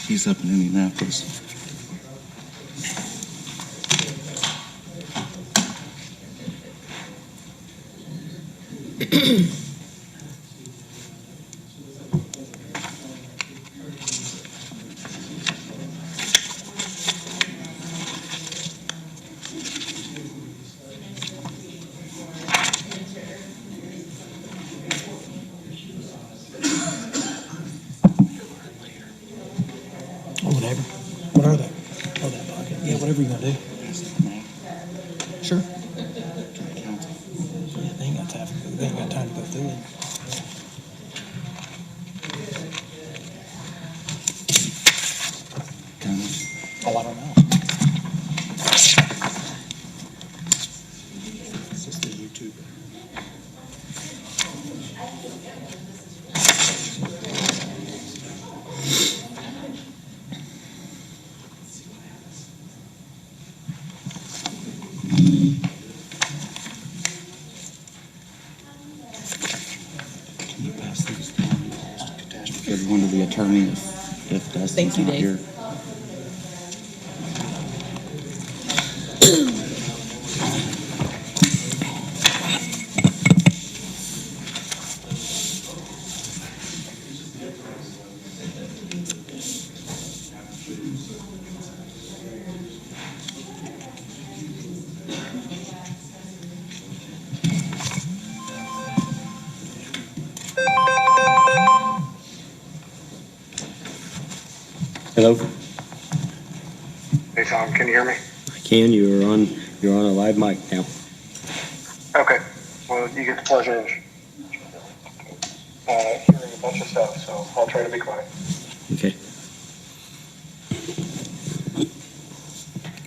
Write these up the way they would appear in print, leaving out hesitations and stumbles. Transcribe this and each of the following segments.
He's up in Indianapolis. Or whatever. What are they? Oh, that pocket. Yeah, whatever you're gonna do. Sure. Yeah, they ain't got time. They ain't got time to go through it. Oh, I don't know. It's just the YouTube. Can you pass these down? Give one to the attorney if Dustin's Thank you, not Dave. here. Hello, Hey Tom, can you hear me? I can. You're on a live mic now. Okay. Well, you get the pleasure of hearing a bunch of stuff, so I'll try to be quiet. Okay.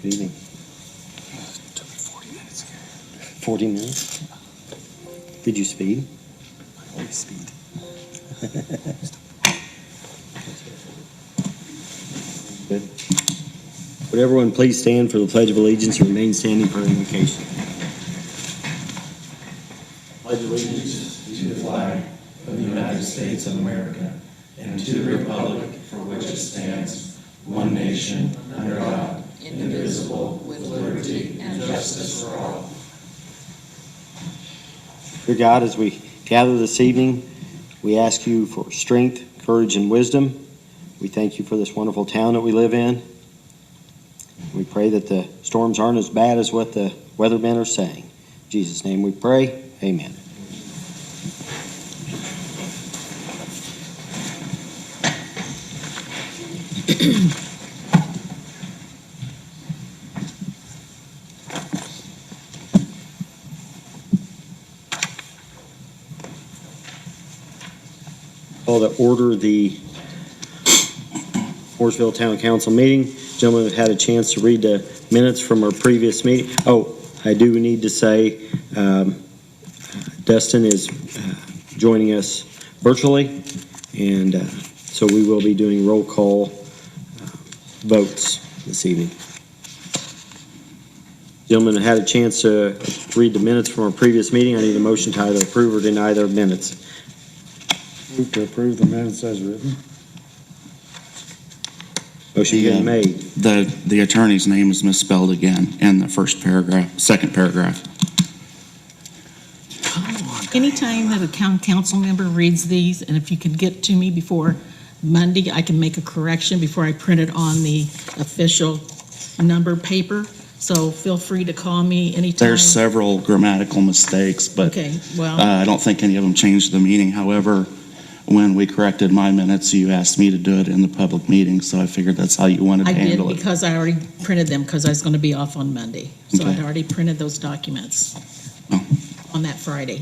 Good evening. Took me 40 minutes here. 40 minutes? Did you speed? I always speed. Good. Would everyone please stand for the Pledge of Allegiance and remain standing for invocation? Pledge of Allegiance To the flag of the United States of America and to the republic for which it stands, one nation, under God, indivisible, with liberty and justice for all. Dear God, as we gather this evening, we ask you for strength, courage, and wisdom. We thank you for this wonderful town that we live in. We pray that the storms aren't as bad as what the weathermen are saying. In Jesus' name we pray. Amen. Call to order the Mooresville Town Council meeting. Gentlemen have had a chance to read the minutes from our previous meeting. Oh, I do need to say Dustin is joining us virtually, and so we will be doing roll call votes this evening. Gentlemen have had a chance to read the minutes from our previous meeting. I need a motion to either approve or deny their minutes. Move to approve the minutes as written. Motion been made. The attorney's name is misspelled again in the second paragraph. Anytime that a council member reads these, and if you can get to me before Monday, I can make a correction before I print it on the official number paper. So feel free to call me anytime. There's several grammatical mistakes, but Okay, well, I don't think any of them changed the meaning. However, when we corrected my minutes, you asked me to do it in the public meeting, so I figured that's how you wanted to I did handle it. because I already printed them because I was going to be off on Monday. So Okay. I'd already printed those documents Oh. on that Friday.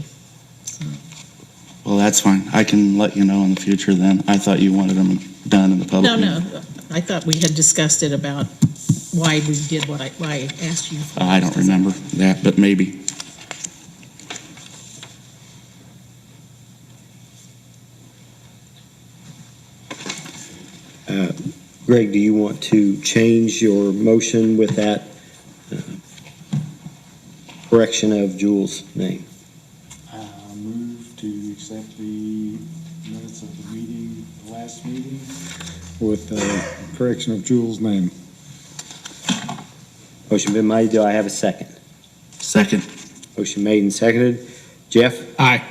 Well, that's fine. I can let you know in the future then. I thought you wanted them done in the public No, meeting. no, I thought we had discussed it about why we did why I asked you. for I don't this. remember that, but maybe. Greg, do you want to change your motion with that correction of Jules' name? Move to accept the minutes of the last meeting with the correction of Jules' name. Motion been made. Do I have a second? Second. Motion made and seconded. Jeff? Aye.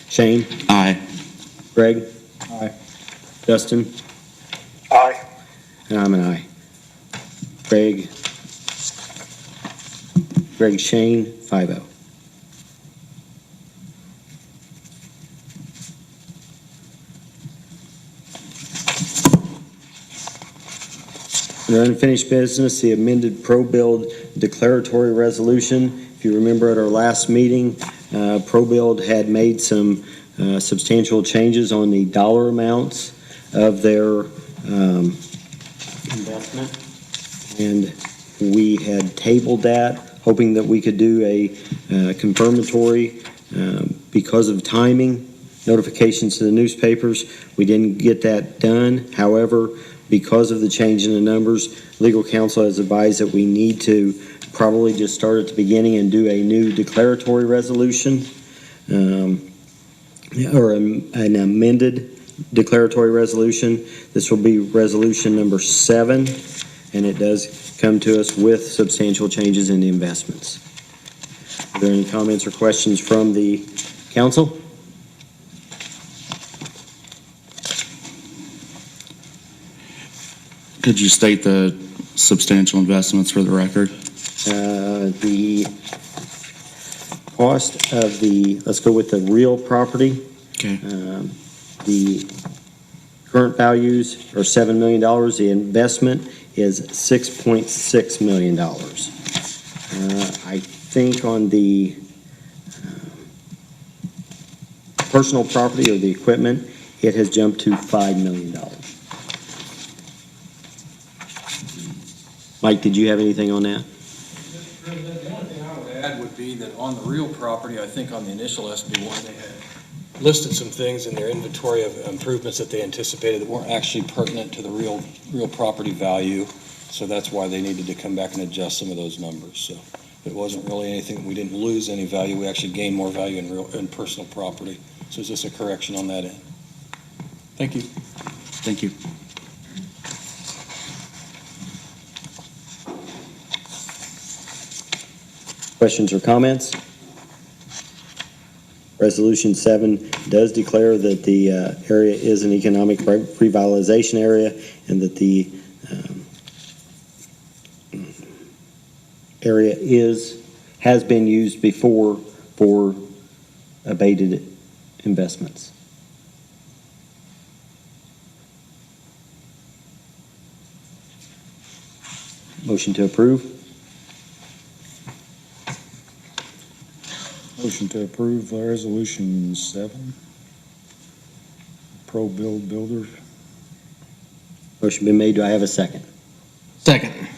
Shane? Aye. Greg? Aye. Dustin? Aye. And I'm an aye. Greg, Shane, 5-0. Under unfinished business, the amended pro-build declaratory resolution. If you remember at our last meeting, pro-build had made some substantial changes on the dollar amounts of their investment. And we had tabled that, hoping that we could do a confirmatory because of timing, notifications to the newspapers. We didn't get that done. However, because of the change in the numbers, legal counsel has advised that we need to probably just start at the beginning and do a new declaratory resolution or an amended declaratory resolution. This will be resolution number 7, and it does come to us with substantial changes in the investments. Are there any comments or questions from the council? Could you state the substantial investments for the record? The cost of let's go with the real property. Okay. The current values are $7 million. The investment is $6.6 million. I think on the personal property or the equipment, it has jumped to $5 million. Mike, did you have anything on that? Mr. President, the only thing I would add would be that on the real property, I think on the initial SB1, they had listed some things in their inventory of improvements that they anticipated that weren't actually pertinent to the real property value. So that's why they needed to come back and adjust some of those numbers. So it wasn't really anything, we didn't lose any value. We actually gained more value in personal property. So it's just a correction on that end. Thank you. Thank you. Questions or comments? Resolution 7 does declare that the area is an economic revitalization area and that the area has been used before for abated investments. Motion to approve? Motion to approve resolution 7. Pro-build builders. Motion been made. Do I have a second? Second.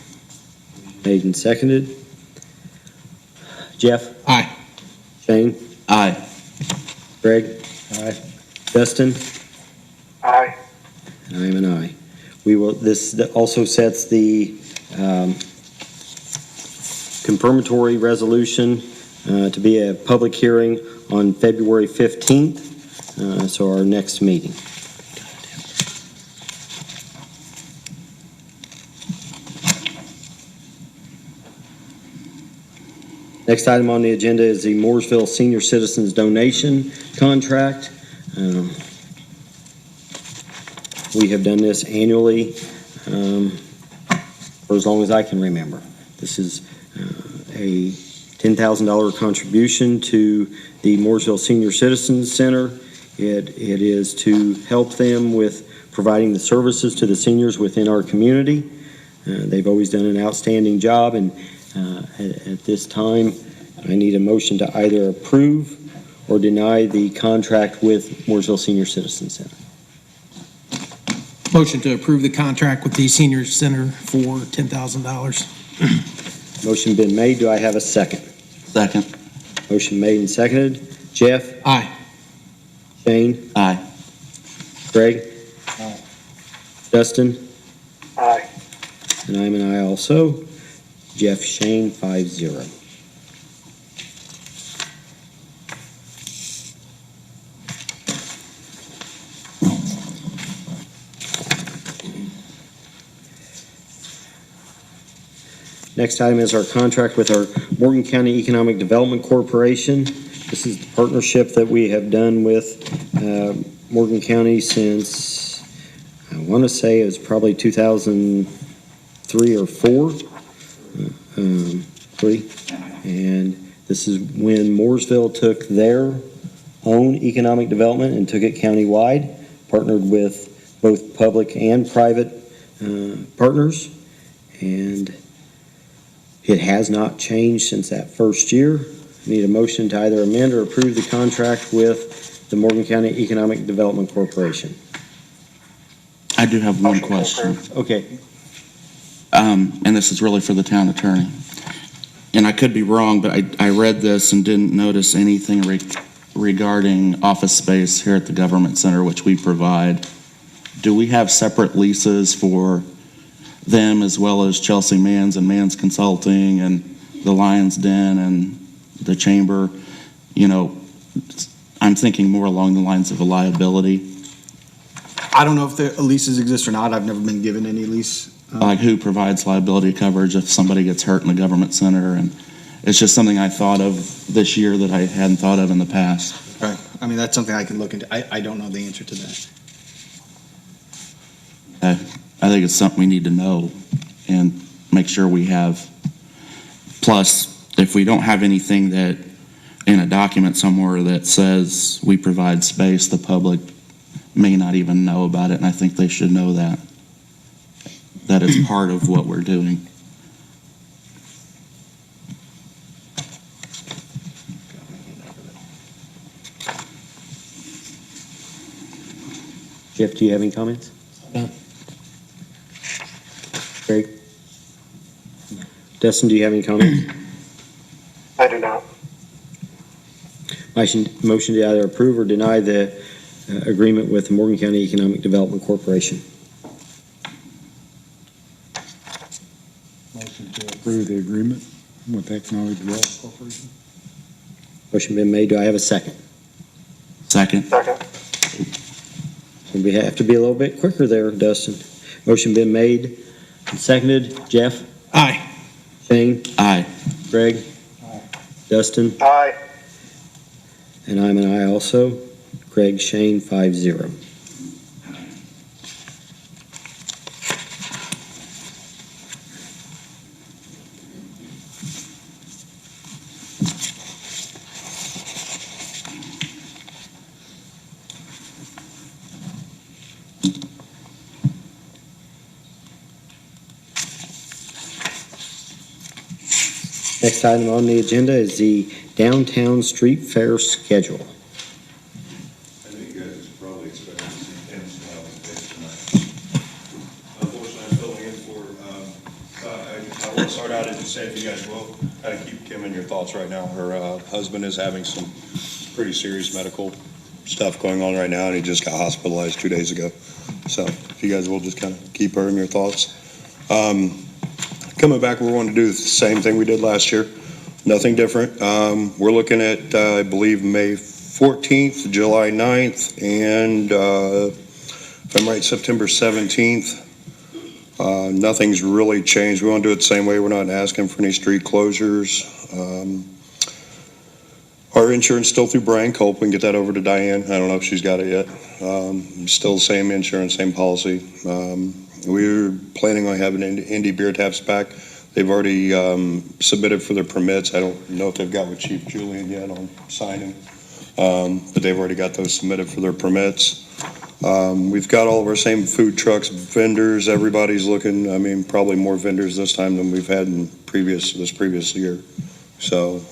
Made and seconded. Jeff? Aye. Shane? Aye. Greg? Aye. Dustin? Aye. And I am an aye. This also sets the confirmatory resolution to be a public hearing on February 15th, so our next meeting. Next item on the agenda is the Mooresville Senior Citizens Donation Contract. We have done this annually for as long as I can remember. This is a $10,000 contribution to the Mooresville Senior Citizens Center. It is to help them with providing the services to the seniors within our community. They've always done an outstanding job, and at this time, I need a motion to either approve or deny the contract with Mooresville Senior Citizens Center. Motion to approve the contract with the senior center for $10,000. Motion been made. Do I have a second? Second. Motion made and seconded. Jeff? Aye. Shane? Aye. Greg? Aye. Dustin? Aye. And I'm an aye also. Jeff, Shane, 5-0. Next item is our contract with our Morgan County Economic Development Corporation. This is the partnership that we have done with Morgan County since, I want to say it was probably 2003 or 4. 3. And this is when Mooresville took their own economic development and took it countywide, partnered with both public and private partners. And it has not changed since that first year. I need a motion to either amend or approve the contract with the Morgan County Economic Development Corporation. I do have one Motion to question, approve. Okay, and this is really for the town attorney. And I could be wrong, but I read this and didn't notice anything regarding office space here at the government center, which we provide. Do we have separate leases for them as well as Chelsea Manns and Manns Consulting and the Lions Den and the Chamber? You know, I'm thinking more along the lines of a liability. I don't know if the leases exist or not. I've never been given any lease. Like who provides liability coverage if somebody gets hurt in the government center? And it's just something I thought of this year that I hadn't thought of in the past. Right. I mean, that's something I can look into. I don't know the answer to that. I think it's something we need to know and make sure we have. Plus, if we don't have anything that in a document somewhere that says we provide space, the public may not even know about it, and I think they should know that it's part of what we're doing. Jeff, do you have any comments? No. Greg? Dustin, do you have any comments? I do not. Motion to either approve or deny the agreement with the Morgan County Economic Development Corporation. Motion to approve the agreement with Economic Development Corporation. Motion been made. Do I have a second? Second. Second. So we have to be a little bit quicker there, Dustin. Motion been made and seconded. Jeff? Aye. Shane? Aye. Greg? Dustin? Aye. And I'm an aye also. Greg, Shane, 5-0. Next item on the agenda is the downtown street fair schedule. I know you guys are probably expecting to see Tim smile on his face tonight. Unfortunately, I'm filling in for, I want to start out and just say, if you guys will, kind of keep Kim in your thoughts right now. Her husband is having some pretty serious medical stuff going on right now, and he just got hospitalized 2 days ago. So if you guys will just kind of keep her in your thoughts. Coming back, we're going to do the same thing we did last year. Nothing different. We're looking at, I believe, May 14th, July 9th, and if I'm right, September 17th. Nothing's really changed. We want to do it the same way. We're not asking for any street closures. Our insurance still through Brian Culp. We can get that over to Diane. I don't know if she's got it yet. Still the same insurance, same policy. We're planning on having Indy Beer Taps back. They've already submitted for their permits. I don't know if they've got with Chief Julian yet on signing, but they've already got those submitted for their permits. We've got all of our same food trucks, vendors. Everybody's looking. I mean, probably more vendors this time than we've had in this previous year. So,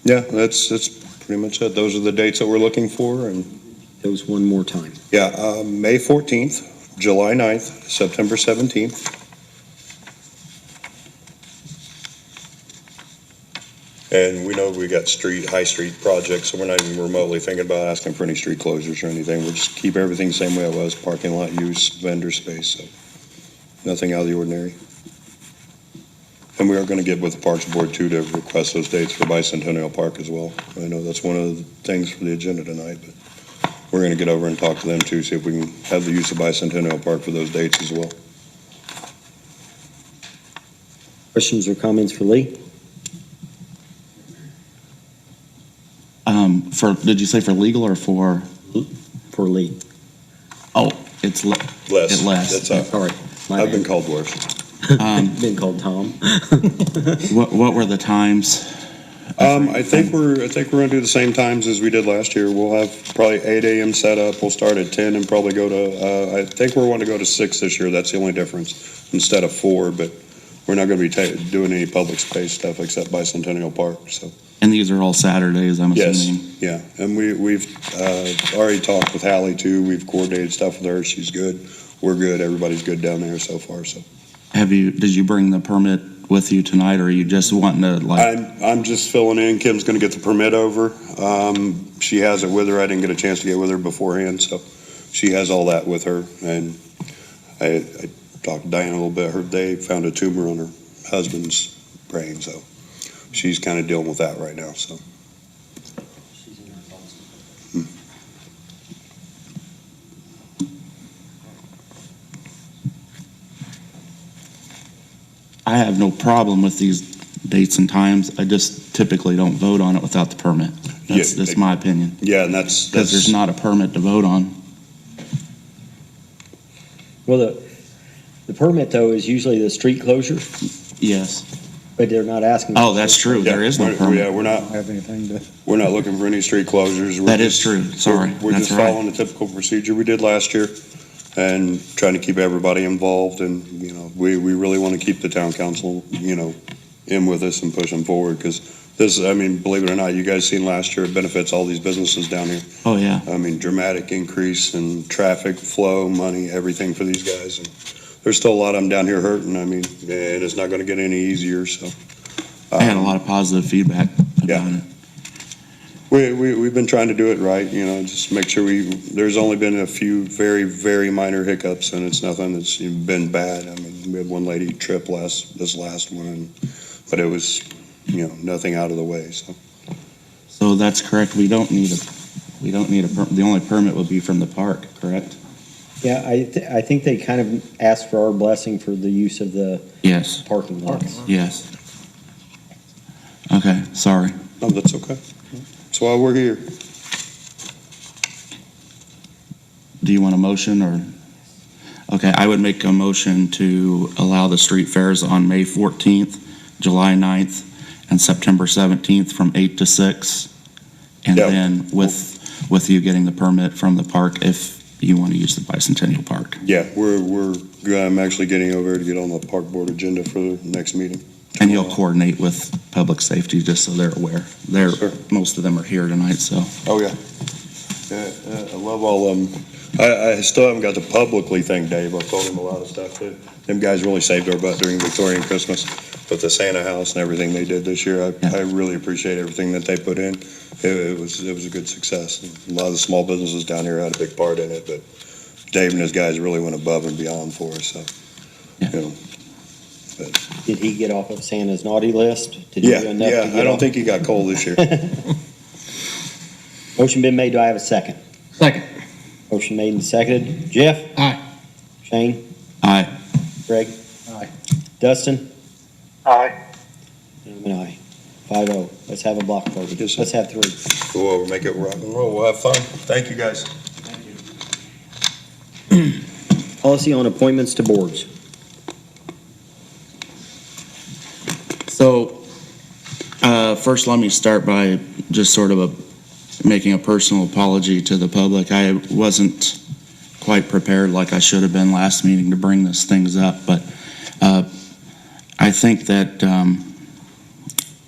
yeah, that's pretty much it. Those are the dates that we're looking for. And Those one more time. yeah, May 14th. July 9th, September 17th. And we know we got high street projects, so we're not even remotely thinking about asking for any street closures or anything. We'll just keep everything the same way it was, parking lot use, vendor space, so nothing out of the ordinary. And we are going to get with the Parks Board too to request those dates for Bicentennial Park as well. I know that's one of the things for the agenda tonight, but we're going to get over and talk to them too, see if we can have the use of Bicentennial Park for those dates as well. Questions or comments for Lee? Did you say for legal or for, For Lee. oh, it's Les. It's Les. That's All right. my I've been bad. called worse. Been called Tom. what were the times? I think we're gonna do the same times as we did last year. We'll have probably 8 a.m. set up. We'll start at 10 and probably go to, I think we're wanting to go to 6 this year. That's the only difference instead of 4, but we're not gonna be doing any public space stuff except Bicentennial Park, so. And these are all Saturdays, I'm Yes, assuming? yeah, and we've already talked with Hallie too. We've coordinated stuff with her. She's good. We're good. Everybody's good down there so far, so. Did you bring the permit with you tonight, or are you just wanting to like? I'm just filling in. Kim's gonna get the permit over. She has it with her. I didn't get a chance to get with her beforehand, so she has all that with her. And I talked to Diane a little bit. Heard they found a tumor on her husband's brain, so she's kind of dealing with that right now, so. I have no problem with these dates and times. I just typically don't vote on it without the permit. That's Yeah, just my opinion. Yeah, and that's. Because there's not a permit to vote on. Well, the permit though is usually the street closure, Yes. but they're not asking. Oh, that's true. Yeah, There is no Yeah, permit. we're not, Have anything to, we're not looking for any street closures. We're That is just- true. Sorry. We're That's just right. following the typical procedure we did last year and trying to keep everybody involved. And, we really want to keep the town council, in with us and push them forward. Because this, believe it or not, you guys seen last year, it benefits all these businesses down here. Oh, yeah. Dramatic increase in traffic flow, money, everything for these guys. And there's still a lot of them down here hurting. And it's not going to get any easier, so. I had a lot of positive feedback Yeah. about it. We've been trying to do it right, just make sure there's only been a few very, very minor hiccups, and it's nothing that's been bad. We had one lady trip this last one, but it was, nothing out of the way, so. So that's correct. We don't need the only permit would be from the park, correct? Yeah, I think they kind of asked for our blessing for the use of the Yes. parking lots. Yes. Okay, sorry. No, that's okay. That's why we're here. Do you want a motion or? Okay, I would make a motion to allow the street fairs on May 14th, July 9th, and September 17th from 8 to 6. And Yeah. then with you getting the permit from the park if you want to use the Bicentennial Park. Yeah, I'm actually getting over to get on the park board agenda for the next meeting. And you'll coordinate with public safety just so they're aware. Sure. Most of them are here tonight, so. Oh, yeah. I love all of them. I still haven't got to publicly thank Dave. I've told him a lot of stuff too. Them guys really saved our butt during Victorian Christmas with the Santa house and everything they did this year. I really appreciate everything that they put in. It was a good success. A lot of the small businesses down here had a big part in it, but Dave and his guys really went above and beyond for us, so. Yeah. Did he get off of Santa's naughty list? Did he do enough to Yeah, get I don't off? think he got cold this year. Motion been made. Do I have a second? Second. Motion made and seconded. Jeff? Aye. Shane? Aye. Greg? Aye. Dustin? Aye. And I'm an aye. 5-0. Let's have a block party. Yes, sir. Let's have 3. We'll make it rock and roll. We'll have fun. Thank you, guys. Policy on appointments to boards. So, first let me start by just sort of making a personal apology to the public. I wasn't quite prepared like I should have been last meeting to bring these things up, but I think that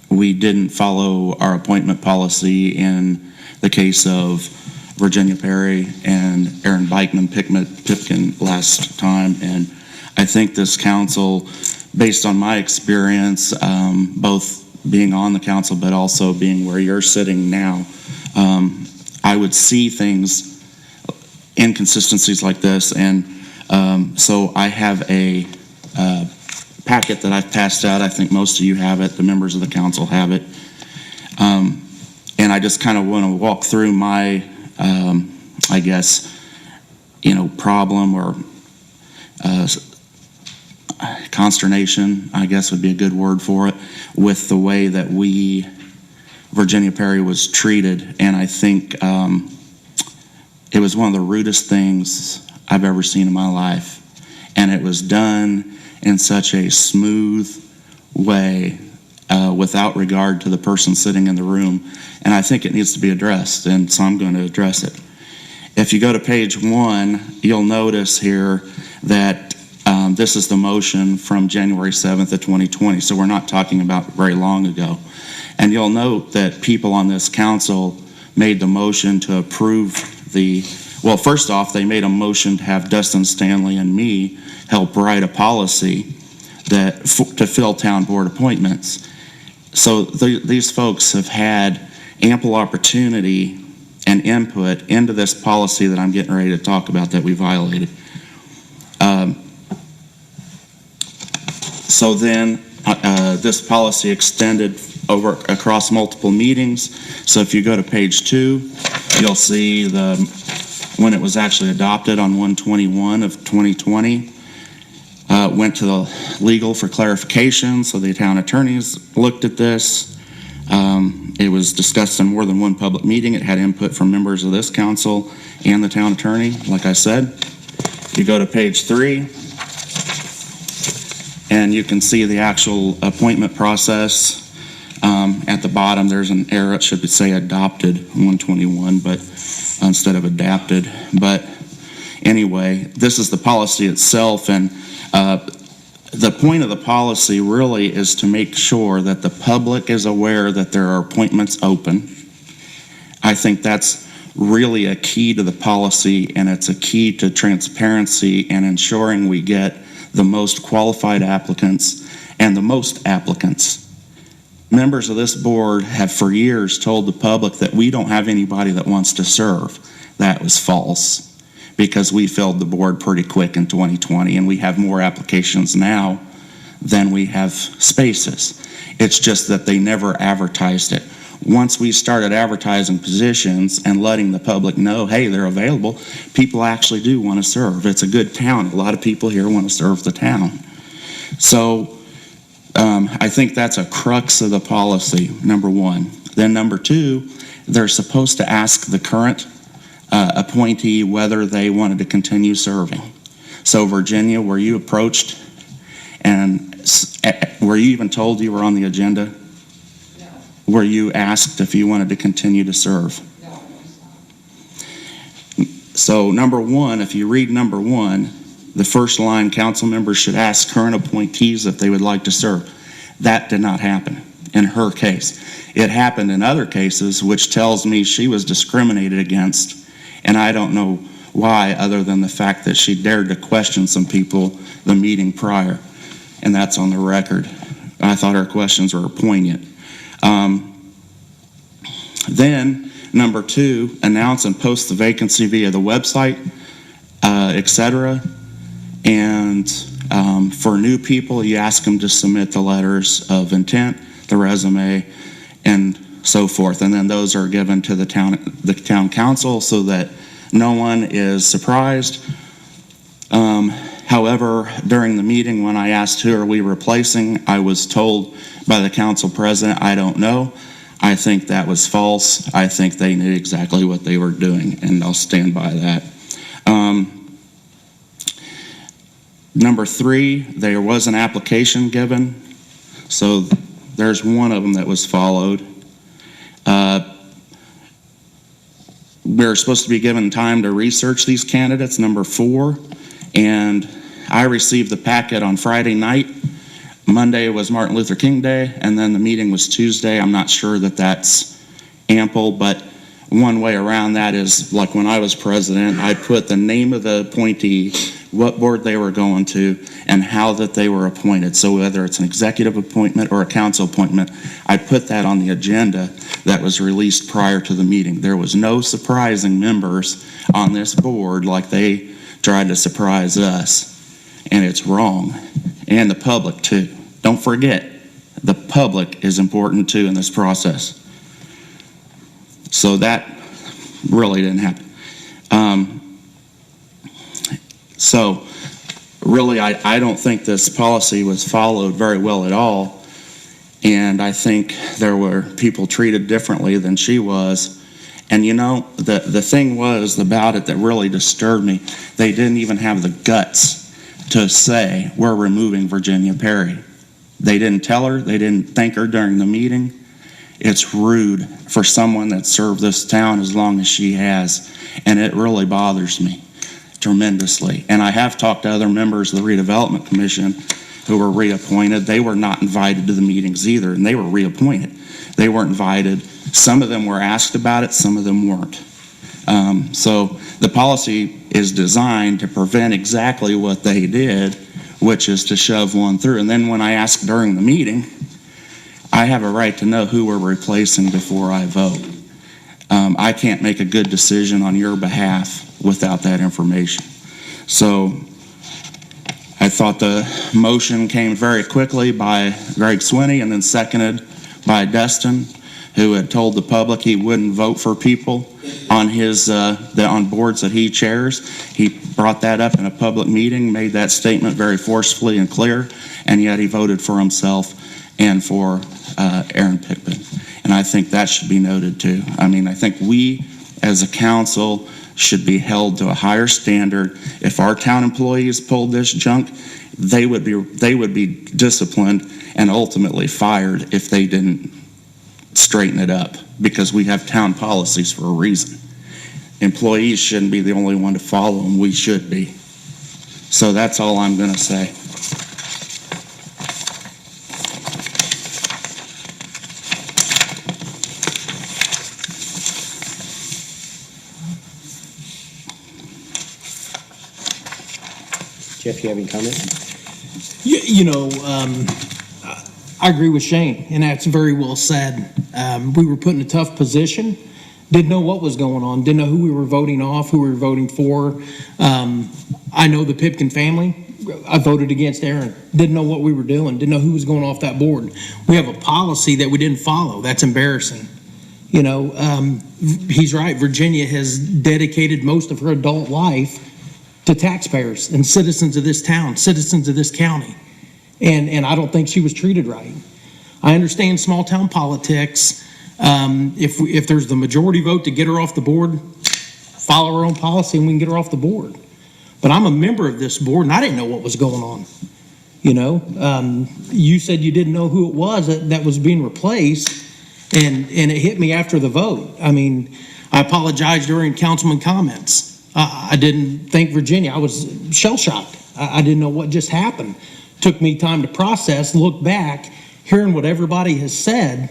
we didn't follow our appointment policy in the case of Virginia Perry and Aaron Pipkin last time, and I think this council, based on my experience, both being on the council but also being where you're sitting now, I would see things, inconsistencies like this, and so I have a packet that I've passed out. I think most of you have it, the members of the council have it, and I just kind of want to walk through my, I guess, problem or consternation, I guess would be a good word for it, with the way that Virginia Perry was treated. And I think it was one of the rudest things I've ever seen in my life. And it was done in such a smooth way, without regard to the person sitting in the room. And I think it needs to be addressed, and so I'm going to address it. If you go to page 1, you'll notice here that this is the motion from January 7th of 2020, so we're not talking about very long ago. And you'll note that people on this council made the motion to approve well, first off, they made a motion to have Dustin Stanley and me help write a policy to fill town board appointments. So these folks have had ample opportunity and input into this policy that I'm getting ready to talk about that we violated. So then this policy extended across multiple meetings. So if you go to page 2, you'll see when it was actually adopted on 1/21 of 2020. Went to the legal for clarification, so the town attorneys looked at this. It was discussed in more than one public meeting. It had input from members of this council and the town attorney, like I said. You go to page 3, and you can see the actual appointment process. At the bottom, there's an error. It should say adopted 121, but instead of adapted. But anyway, this is the policy itself, and the point of the policy really is to make sure that the public is aware that there are appointments open. I think that's really a key to the policy, and it's a key to transparency and ensuring we get the most qualified applicants and the most applicants. Members of this board have for years told the public that we don't have anybody that wants to serve. That was false, because we filled the board pretty quick in 2020, and we have more applications now than we have spaces. It's just that they never advertised it. Once we started advertising positions and letting the public know, hey, they're available, people actually do want to serve. It's a good town. A lot of people here want to serve the town. So I think that's a crux of the policy, number 1. Then number 2, they're supposed to ask the current appointee whether they wanted to continue serving. So Virginia, were you approached and were you even told you were on the agenda? No. Were you asked if you wanted to continue to serve? No. So number 1, if you read number 1, the first line, council members should ask current appointees if they would like to serve. That did not happen in her case. It happened in other cases, which tells me she was discriminated against. And I don't know why, other than the fact that she dared to question some people the meeting prior. And that's on the record. I thought her questions were poignant. Then, number 2, announce and post the vacancy via the website, etc. And for new people, you ask them to submit the letters of intent, the resume, and so forth. And then those are given to the town council so that no one is surprised. However, during the meeting when I asked who are we replacing, I was told by the council president, I don't know. I think that was false. I think they knew exactly what they were doing, and I'll stand by that. Number 3, there was an application given. So there's one of them that was followed. We're supposed to be given time to research these candidates, number 4. And I received the packet on Friday night. Monday was Martin Luther King Day, and then the meeting was Tuesday. I'm not sure that that's ample, but one way around that is, like when I was president, I put the name of the appointee, what board they were going to, and how that they were appointed. So whether it's an executive appointment or a council appointment, I put that on the agenda that was released prior to the meeting. There was no surprising members on this board like they tried to surprise us. And it's wrong. And the public too. Don't forget, the public is important too in this process. So that really didn't happen. So really, I don't think this policy was followed very well at all. And I think there were people treated differently than she was. And you know, the thing was about it that really disturbed me, they didn't even have the guts to say, we're removing Virginia Perry. They didn't tell her, they didn't thank her during the meeting. It's rude for someone that served this town as long as she has, and it really bothers me tremendously. And I have talked to other members of the Redevelopment Commission who were reappointed. They were not invited to the meetings either, and they were reappointed. They weren't invited. Some of them were asked about it, some of them weren't. So the policy is designed to prevent exactly what they did, which is to shove one through. And then when I ask during the meeting, I have a right to know who we're replacing before I vote. I can't make a good decision on your behalf without that information. So I thought the motion came very quickly by Greg Swinney and then seconded by Destin, who had told the public he wouldn't vote for people on his on boards that he chairs. He brought that up in a public meeting, made that statement very forcefully and clear, and yet he voted for himself and for Aaron Pickman. And I think that should be noted too. I mean, I think we as a council should be held to a higher standard. If our town employees pulled this junk, they would be disciplined and ultimately fired if they didn't straighten it up, because we have town policies for a reason. Employees shouldn't be the only one to follow them. We should be. So that's all I'm going to say. Jeff, you have any comment? I agree with Shane, and that's very well said. We were put in a tough position, didn't know what was going on, didn't know who we were voting off, who we were voting for. I know the Pipkin family. I voted against Aaron. Didn't know what we were doing, didn't know who was going off that board. We have a policy that we didn't follow. That's embarrassing. He's right. Virginia has dedicated most of her adult life to taxpayers and citizens of this town, citizens of this county. And I don't think she was treated right. I understand small town politics. If there's the majority vote to get her off the board, follow her own policy and we can get her off the board. But I'm a member of this board and I didn't know what was going on. You said you didn't know who it was that was being replaced, and it hit me after the vote. I mean, I apologized during councilman comments. I didn't think Virginia. I was shell-shocked. I didn't know what just happened. Took me time to process, look back, hearing what everybody has said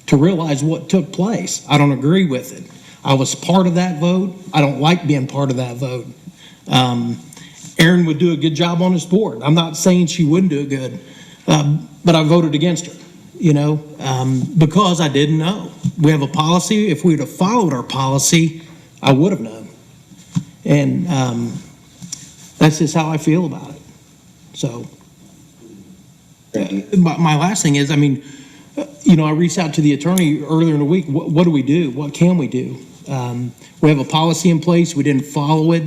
to realize what took place. I don't agree with it. I was part of that vote. I don't like being part of that vote. Erin would do a good job on this board. I'm not saying she wouldn't do it good, but I voted against her, because I didn't know. We have a policy. If we would have followed our policy, I would have known. And that's just how I feel about it. So my last thing is, I reached out to the attorney earlier in the week. What do we do? What can we do? We have a policy in place. We didn't follow it.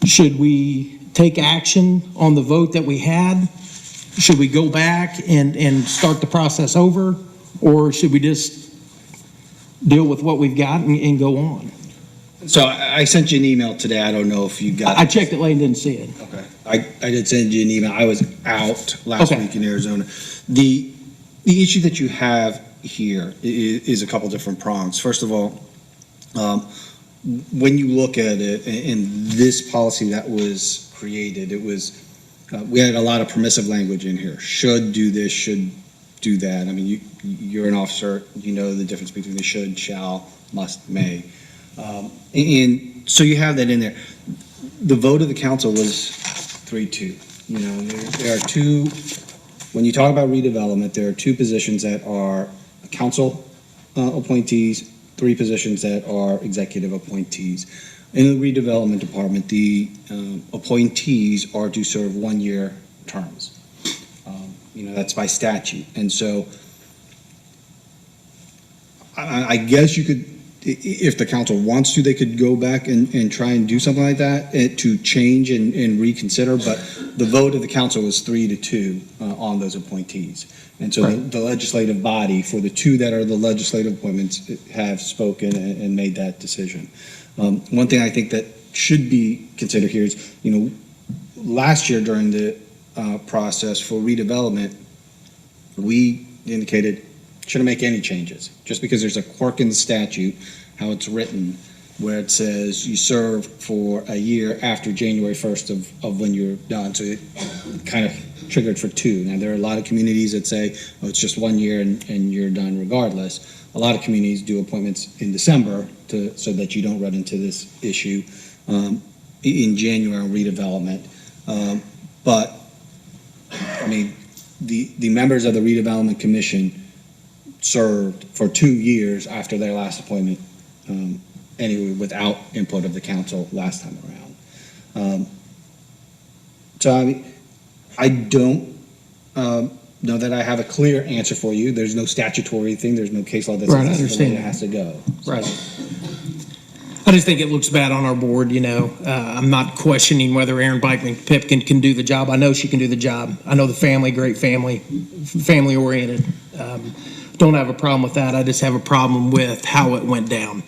Should we take action on the vote that we had? Should we go back and start the process over? Or should we just deal with what we've got and go on? So I sent you an email today. I don't know if you got it. I checked it late and didn't see it. Okay. I did send you an email. I was out last week in Arizona. The issue that you have here is a couple different prongs. First of all, when you look at it in this policy that was created, it was we had a lot of permissive language in here. Should do this, should do that. I mean, you're an officer. You know the difference between the should, shall, must, may. And so you have that in there. The vote of the council was 3-2. There are two, when you talk about redevelopment, there are two positions that are council appointees, three positions that are executive appointees. In the redevelopment department, the appointees are to serve 1-year terms. That's by statute. And so I guess you could, if the council wants to, they could go back and try and do something like that to change and reconsider, but the vote of the council was 3-2 on those appointees. And so the legislative body, for the two that are the legislative appointments, have spoken and made that decision. One thing I think that should be considered here is, last year during the process for redevelopment, we indicated shouldn't make any changes, just because there's a quirk in the statute, how it's written, where it says you serve for a year after January 1st of when you're done. So it kind of triggered for 2. Now, there are a lot of communities that say, oh, it's just 1 year and you're done regardless. A lot of communities do appointments in December so that you don't run into this issue in January on redevelopment. But, I mean, the members of the redevelopment commission served for 2 years after their last appointment, anyway, without input of the council last time around. So I don't know that I have a clear answer for you. There's no statutory thing. There's no case law that Right, I says understand. it has to go. Right. I just think it looks bad on our board, I'm not questioning whether Aaron Pipkin can do the job. I know she can do the job. I know the family, great family, family-oriented. Don't have a problem with that. I just have a problem with how it went down.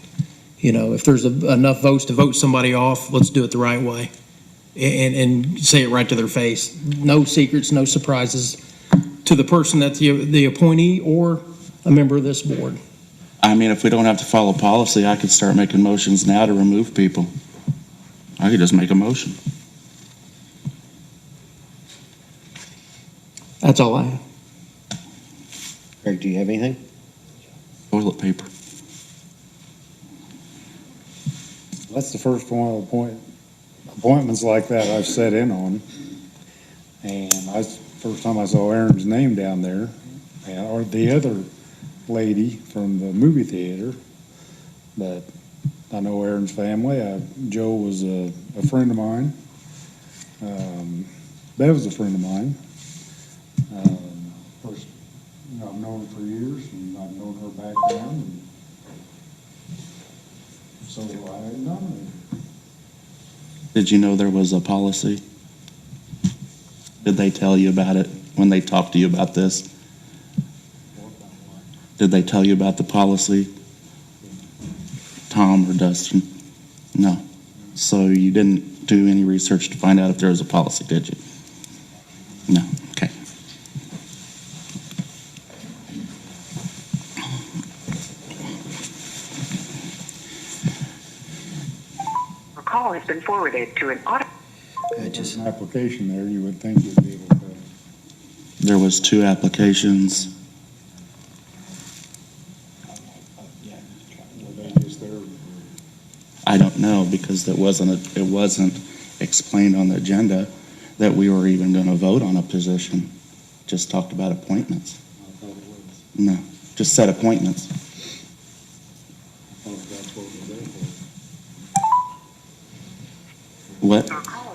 If there's enough votes to vote somebody off, let's do it the right way and say it right to their face. No secrets, no surprises to the person that's the appointee or a member of this board. I mean, if we don't have to follow policy, I could start making motions now to remove people. I could just make a motion. That's all I have. Greg, do you have anything? Toilet paper. That's the first one of appointments like that I've sat in on. And first time I saw Aaron's name down there, or the other lady from the movie theater. But I know Aaron's family. Joe was a friend of mine. Bev was a friend of mine. Of course, I've known her for years, and I've known her background, and so I nominated her. Did you know there was a policy? Did they tell you about it when they talked to you about this? Did they tell you about the policy? Tom or Dustin? No. So you didn't do any research to find out if there was a policy, did you? No. Okay. A call has been forwarded to an auto. There's an application there, you would think you'd be able to. There was 2 applications. Were they just there? I don't know because it wasn't explained on the agenda that we were even going to vote on a position. Just talked about appointments. I thought it was. No, just set appointments. I thought that's what we're there for. What?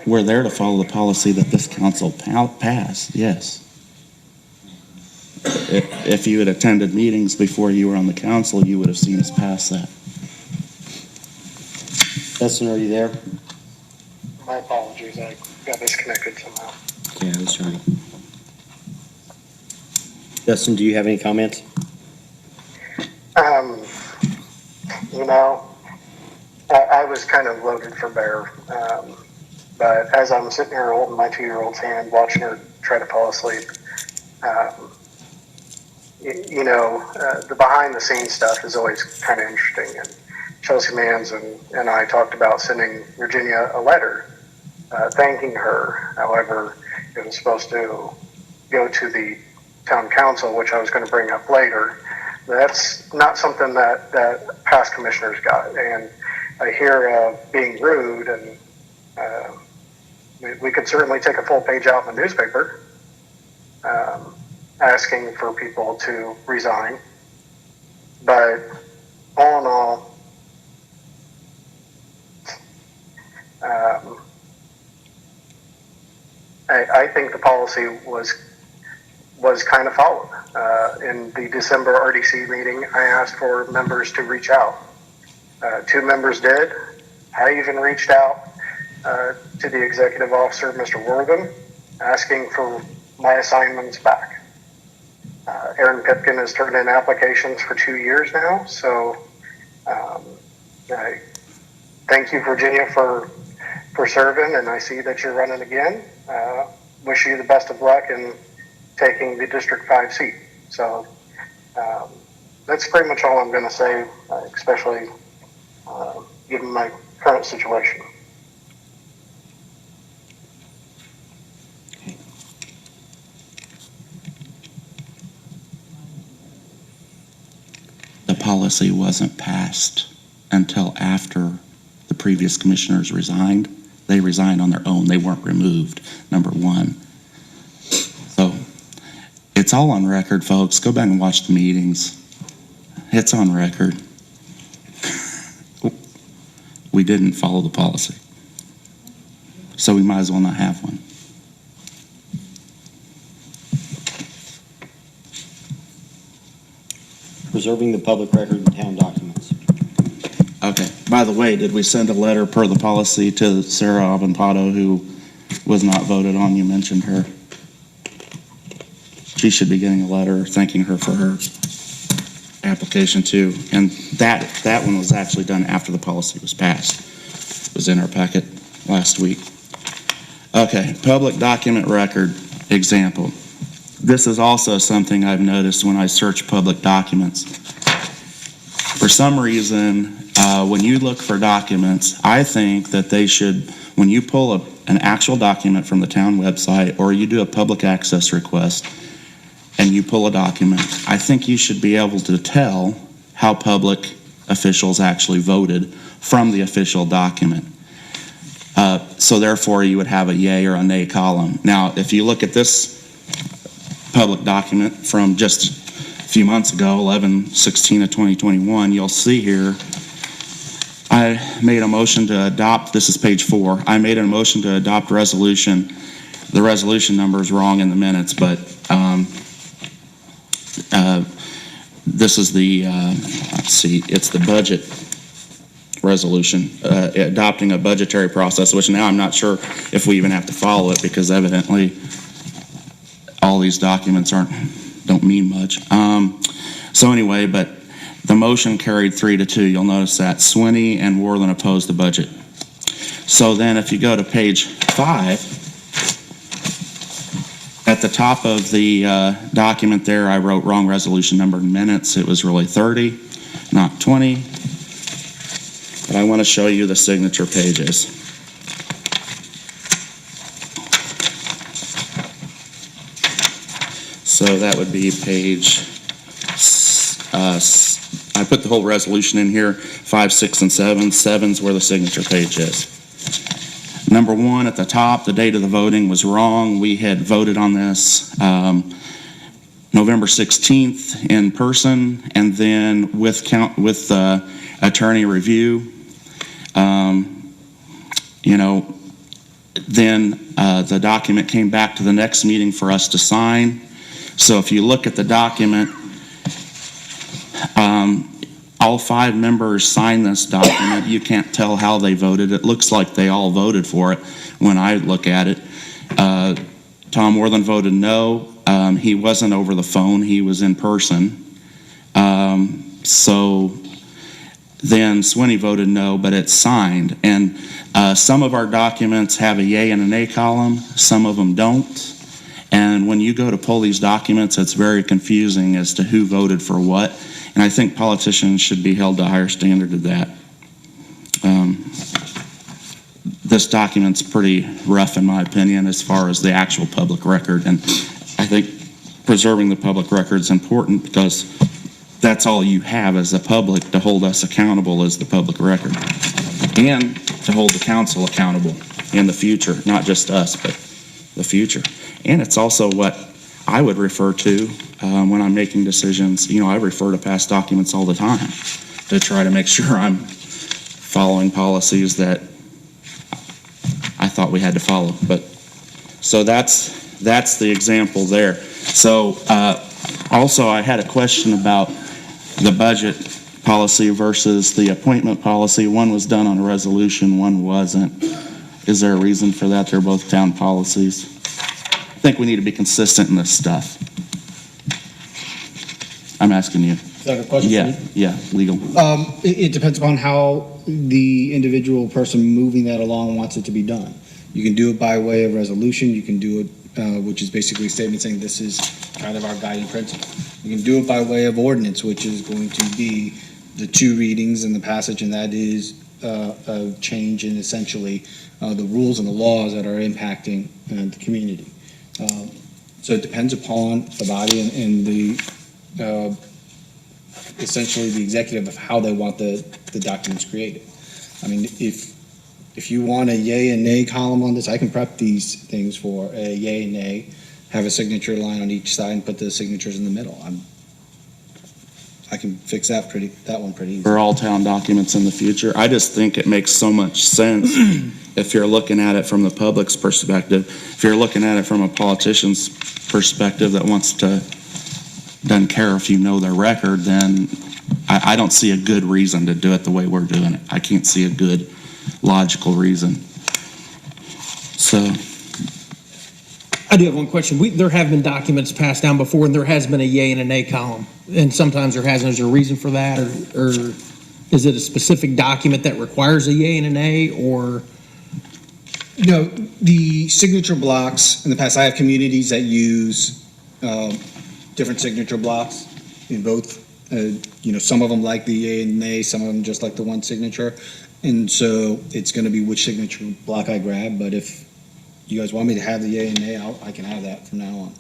We're there to follow the policy that this council passed, yes. If you had attended meetings before you were on the council, you would have seen us pass that. Dustin, are you there? My apologies, I got disconnected somehow. Yeah, that's right. Dustin, do you have any comments? I was kind of loaded for bear. But as I'm sitting here holding my 2-year-old's hand, watching her try to fall asleep, the behind the scenes stuff is always kind of interesting. And Chelsea Mans and I talked about sending Virginia a letter thanking her. However, it was supposed to go to the town council, which I was going to bring up later. That's not something that past commissioners got. And I hear being rude, and we could certainly take a full page out in the newspaper asking for people to resign. But all in all, I think the policy was kind of followed. In the December RDC meeting, I asked for members to reach out 2 members did. I even reached out to the executive officer, Mr. Wortham, asking for my assignments back. Aaron Pipkin has turned in applications for 2 years now, so I thank you, Virginia, for serving, and I see that you're running again. Wish you the best of luck in taking the District 5 seat. So that's pretty much all I'm going to say, especially given my current situation. The policy wasn't passed until after the previous commissioners resigned. They resigned on their own. They weren't removed, number one. So it's all on record, folks. Go back and watch the meetings. It's on record. We didn't follow the policy. So we might as well not have one. Preserving the public record and town documents. Okay. By the way, did we send a letter per the policy to Sarah Aventato, who was not voted on? You mentioned her. She should be getting a letter thanking her for her application too. And that one was actually done after the policy was passed. It was in our packet last week. Okay, public document record example. This is also something I've noticed when I search public documents. For some reason, when you look for documents, I think that they should, when you pull an actual document from the town website or you do a public access request and you pull a document, I think you should be able to tell how public officials actually voted from the official document. So therefore, you would have a yay or a nay column. Now, if you look at this public document from just a few months ago, 11/16 of 2021, you'll see here, I made a motion to adopt, this is page 4, I made a motion to adopt resolution. The resolution number is wrong in the minutes, but this is the, let's see, it's the budget resolution, adopting a budgetary process, which now I'm not sure if we even have to follow it because evidently all these documents don't mean much. So anyway, but the motion carried 3-2. You'll notice that Swinney and Wortham opposed the budget. So then if you go to page 5, at the top of the document there, I wrote wrong resolution number in minutes. It was really 30, not 20. But I want to show you the signature pages. So that would be page, I put the whole resolution in here, 5, 6, and 7. 7's where the signature page is. Number 1 at the top, the date of the voting was wrong. We had voted on this November 16th in person, and then with attorney review. Then the document came back to the next meeting for us to sign. So if you look at the document, all 5 members signed this document. You can't tell how they voted. It looks like they all voted for it when I look at it. Tom Wortham voted no. He wasn't over the phone. He was in person. So then Swinney voted no, but it's signed. And some of our documents have a yay and a nay column. Some of them don't. And when you go to pull these documents, it's very confusing as to who voted for what. And I think politicians should be held to a higher standard of that. This document's pretty rough in my opinion as far as the actual public record. And I think preserving the public record is important because that's all you have as the public to hold us accountable as the public record. And to hold the council accountable in the future, not just us, but the future. And it's also what I would refer to when I'm making decisions. I refer to past documents all the time to try to make sure I'm following policies that I thought we had to follow. But so that's the example there. So also I had a question about the budget policy versus the appointment policy. One was done on a resolution, one wasn't. Is there a reason for that? They're both town policies. I think we need to be consistent in this stuff. I'm asking you. Is that a question for me? Yeah, legal. It depends upon how the individual person moving that along wants it to be done. You can do it by way of resolution, you can do it, which is basically a statement saying this is kind of our guiding principle. You can do it by way of ordinance, which is going to be the 2 readings and the passage, and that is a change in essentially the rules and the laws that are impacting the community. So it depends upon the body and the essentially the executive of how they want the documents created. I mean, if you want a yay and nay column on this, I can prep these things for a yay and nay, have a signature line on each side and put the signatures in the middle. I can fix that one pretty easy. For all town documents in the future, I just think it makes so much sense if you're looking at it from the public's perspective. If you're looking at it from a politician's perspective that doesn't care if you know their record, then I don't see a good reason to do it the way we're doing it. I can't see a good logical reason. So I do have one question. There have been documents passed down before, and there has been a yay and a nay column, and sometimes there hasn't. Is there a reason for that, or is it a specific document that requires a yay and a nay, or? No, the signature blocks, in the past, I have communities that use different signature blocks in both. Some of them like the yay and nay, some of them just like the one signature. And so it's going to be which signature block I grab, but if you guys want me to have the yay and nay, I can have that from now on.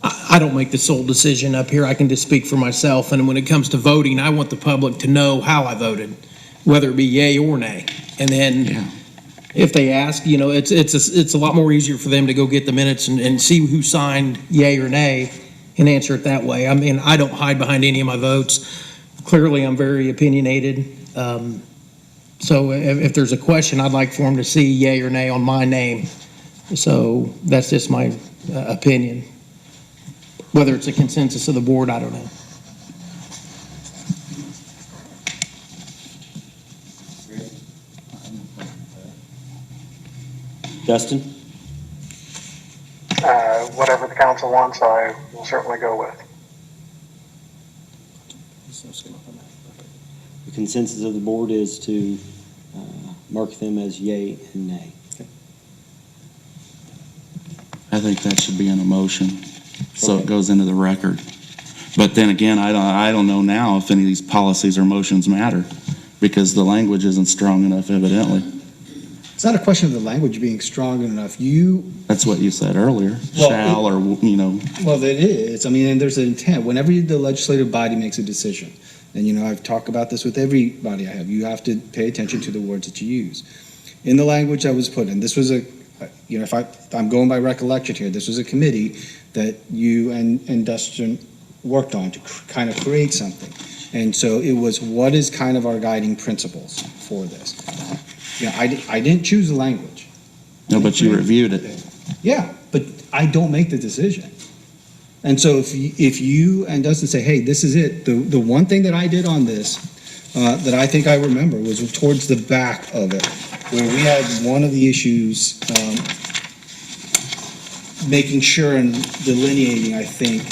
I don't make the sole decision up here. I can just speak for myself. And when it comes to voting, I want the public to know how I voted, whether it be yay or nay. And then if they ask, it's a lot more easier for them to go get the minutes and see who signed yay or nay and answer it that way. I mean, I don't hide behind any of my votes. Clearly, I'm very opinionated. So if there's a question, I'd like for them to see yay or nay on my name. So that's just my opinion. Whether it's a consensus of the board, I don't know. Justin? Whatever the council wants, I will certainly go with. The consensus of the board is to mark them as yay and nay. I think that should be in a motion, so it goes into the record. But then again, I don't know now if any of these policies or motions matter, because the language isn't strong enough, evidently. It's not a question of the language being strong enough. That's what you said earlier, Well, it is. I mean, and there's an intent. Whenever the legislative body makes a decision, and I've talked about this with everybody I have, you have to pay attention to the words that you use. In the language that was put in, this was if I'm going by recollection here, this was a committee that you and Dustin worked on to kind of create something. And so it was, what is kind of our guiding principles for this? I didn't choose the language. No, but you reviewed it. Yeah, but I don't make the decision. And so if you and Dustin say, hey, this is it, the one thing that I did on this that I think I remember was towards the back of it, where we had one of the issues making sure and delineating, I think,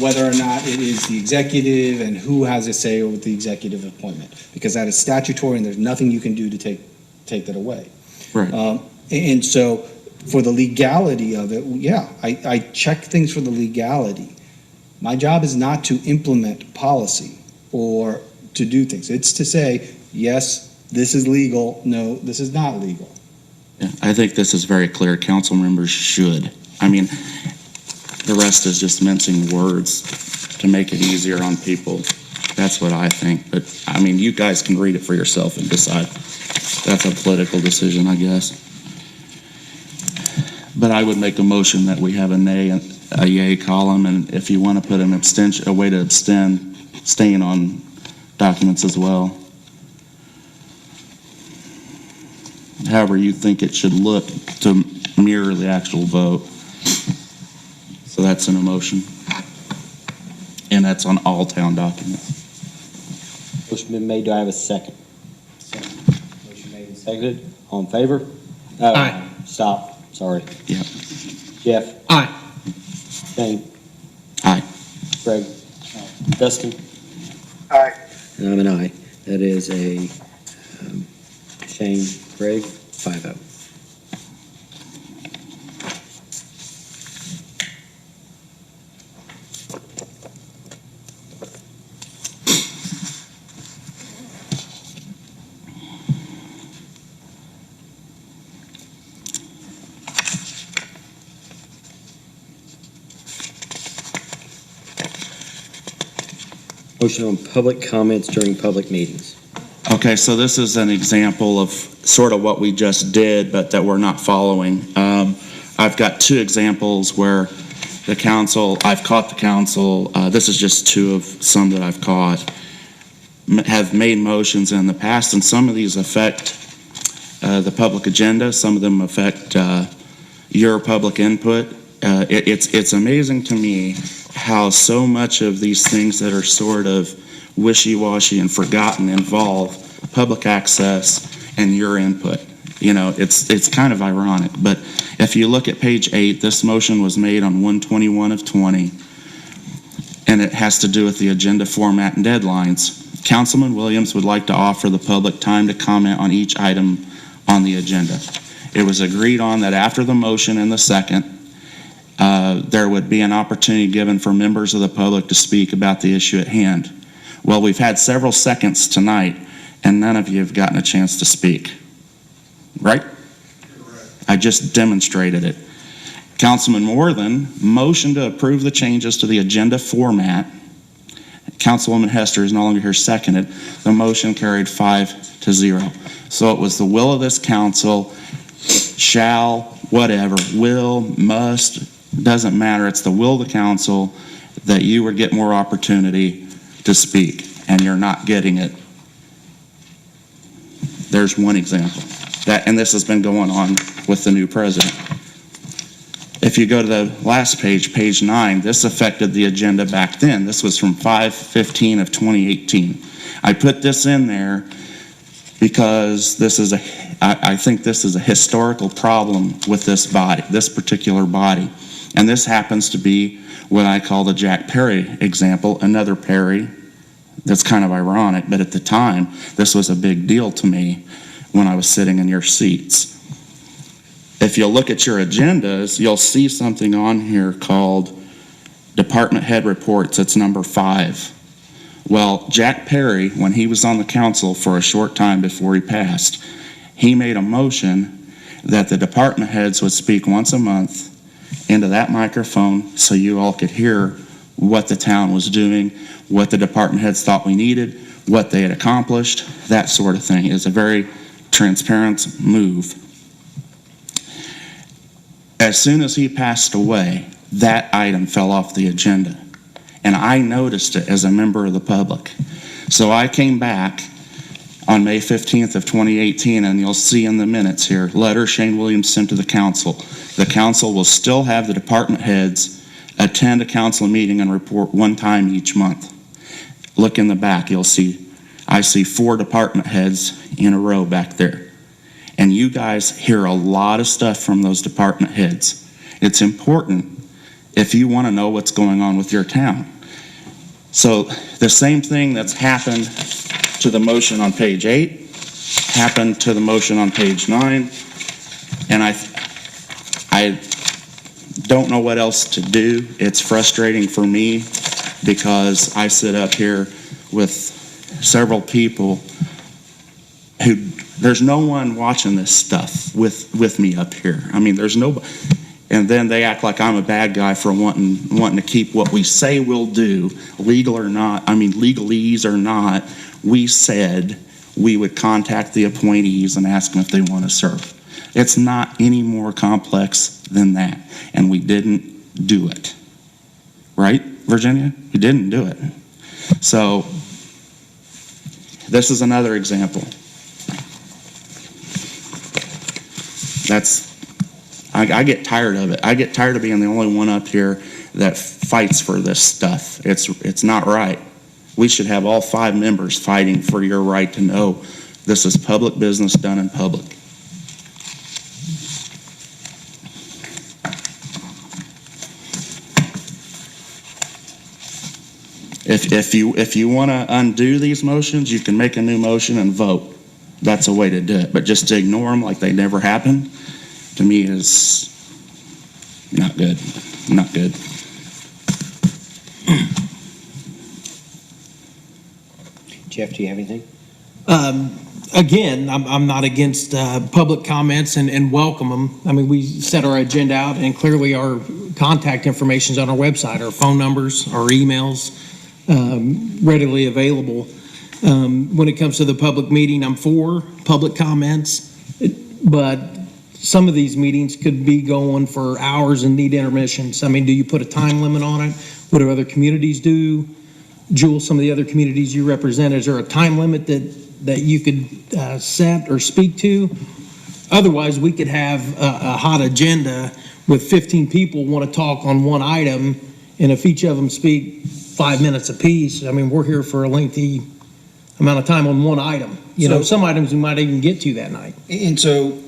whether or not it is the executive and who has a say over the executive appointment, because that is statutory and there's nothing you can do to take that away. Right. And so for the legality of it, I check things for the legality. My job is not to implement policy or to do things. It's to say, yes, this is legal. No, this is not legal. Yeah, I think this is very clear. Council members should. I mean, the rest is just mincing words to make it easier on people. That's what I think. But, I mean, you guys can read it for yourself and decide. That's a political decision, I guess. But I would make a motion that we have a nay and a yay column, and if you want to put a way to abstain on documents as well. However you think it should look to mirror the actual vote. So that's an emotion. And that's on all town documents. Motion been made. Do I have a second? Motion made and seconded. All in favor? Aye. Stop. Sorry. Yeah. Jeff? Aye. Shane? Aye. Greg? Dustin? Aye. And I'm an aye. That is a Shane, Greg, 5-0. Motion on public comments during public meetings. Okay, so this is an example of sort of what we just did, but that we're not following. I've got two examples where I've caught the council, this is just two of some that I've caught, have made motions in the past, and some of these affect the public agenda, some of them affect your public input. It's amazing to me how so much of these things that are sort of wishy-washy and forgotten involve public access and your input. You know, it's kind of ironic, but if you look at page 8, this motion was made on 1/21/20, and it has to do with the agenda format and deadlines. Councilman Williams would like to offer the public time to comment on each item on the agenda. It was agreed on that after the motion and the second, there would be an opportunity given for members of the public to speak about the issue at hand. Well, we've had several seconds tonight, and none of you have gotten a chance to speak. Right? I just demonstrated it. Councilman Moreland motioned to approve the changes to the agenda format. Councilwoman Hester is no longer here, seconded. The motion carried 5-0. So it was the will of this council, shall, whatever, will, must, doesn't matter. It's the will of the council that you would get more opportunity to speak, and you're not getting it. There's one example. And this has been going on with the new president. If you go to the last page, page 9, this affected the agenda back then. This was from 5/15/2018. I put this in there because I think this is a historical problem with this body, this particular body. And this happens to be what I call the Jack Perry example, another Perry. That's kind of ironic, but at the time, this was a big deal to me when I was sitting in your seats. If you look at your agendas, you'll see something on here called Department Head Reports. It's number 5. Well, Jack Perry, when he was on the council for a short time before he passed, he made a motion that the department heads would speak once a month into that microphone so you all could hear what the town was doing, what the department heads thought we needed, what they had accomplished, that sort of thing. It's a very transparent move. As soon as he passed away, that item fell off the agenda. And I noticed it as a member of the public. So I came back on May 15/2018, and you'll see in the minutes here, letter Shane Williams sent to the council. The council will still have the department heads attend a council meeting and report one time each month. Look in the back, I see 4 department heads in a row back there. And you guys hear a lot of stuff from those department heads. It's important if you want to know what's going on with your town. So the same thing that's happened to the motion on page 8 happened to the motion on page 9. And I don't know what else to do. It's frustrating for me because I sit up here with several people who, there's no one watching this stuff with me up here. I mean, there's nobody. And then they act like I'm a bad guy for wanting to keep what we say we'll do, legal or not. I mean, legalese or not, we said we would contact the appointees and ask them if they want to serve. It's not any more complex than that. And we didn't do it. Right, Virginia? We didn't do it. So this is another example. I get tired of it. I get tired of being the only one up here that fights for this stuff. It's not right. We should have all 5 members fighting for your right to know this is public business done in public. If you want to undo these motions, you can make a new motion and vote. That's a way to do it. But just to ignore them like they never happened, to me is not good. Not good. Jeff, do you have anything? Again, I'm not against public comments and welcome them. I mean, we set our agenda out, and clearly our contact information is on our website, our phone numbers, our emails, readily available. When it comes to the public meeting, I'm for public comments, but some of these meetings could be going for hours and need intermissions. I mean, do you put a time limit on it? What do other communities do? Jewel, some of the other communities you represent, is there a time limit that you could set or speak to? Otherwise, we could have a hot agenda with 15 people want to talk on one item, and if each of them speak 5 minutes apiece, I mean, we're here for a lengthy amount of time on one item. You know, some items we might even get to that night. And so,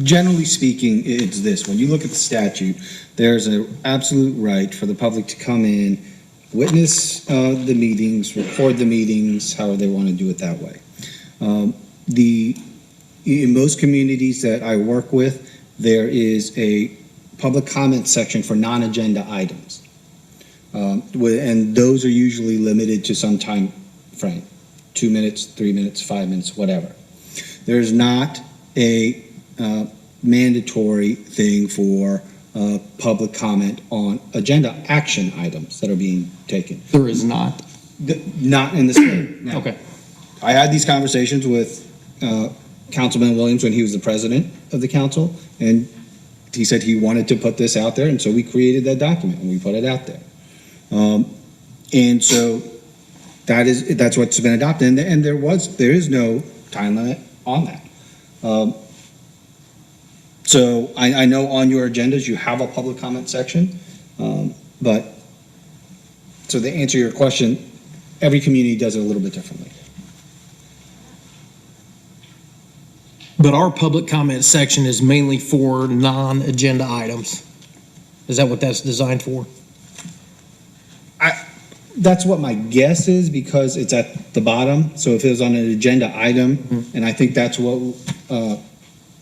generally speaking, it's this. When you look at the statute, there's an absolute right for the public to come in, witness the meetings, record the meetings, however they want to do it that way. In most communities that I work with, there is a public comment section for non-agenda items. And those are usually limited to some time frame, 2 minutes, 3 minutes, 5 minutes, whatever. There's not a mandatory thing for public comment on agenda action items that are being taken. There is not. Not in the state. Now, Okay. I had these conversations with Councilman Williams when he was the president of the council, and he said he wanted to put this out there, and so we created that document and we put it out there. And so that's what's been adopted, and there is no time limit on that. So I know on your agendas you have a public comment section, but so to answer your question, every community does it a little bit differently. But our public comment section is mainly for non-agenda items. Is that what that's designed for? That's what my guess is, because it's at the bottom. So if it was on an agenda item, and I think that's what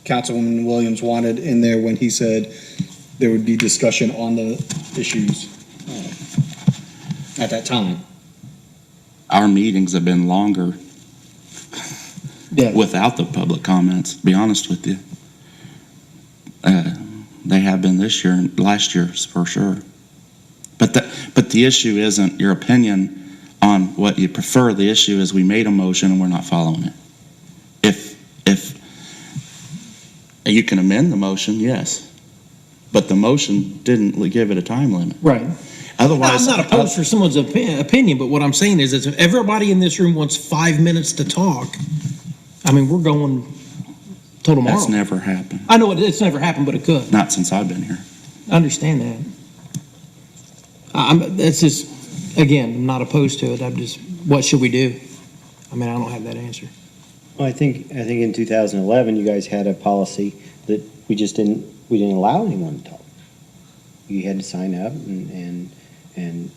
Councilwoman Williams wanted in there when he said there would be discussion on the issues at that time. Our meetings have been longer without the public comments, to be honest with you. They have been this year and last year for sure. But the issue isn't your opinion on what you prefer. The issue is we made a motion and we're not following it. If you can amend the motion, yes, but the motion didn't give it a time limit. Right. Otherwise, I'm not opposed for someone's opinion, but what I'm saying is if everybody in this room wants 5 minutes to talk, I mean, we're going till tomorrow. That's never happened. I know it's never happened, but it could. Not since I've been here. I understand that. That's just, again, I'm not opposed to it. I'm just, what should we do? I mean, I don't have that answer. Well, I think in 2011, you guys had a policy that we didn't allow anyone to talk. You had to sign up, and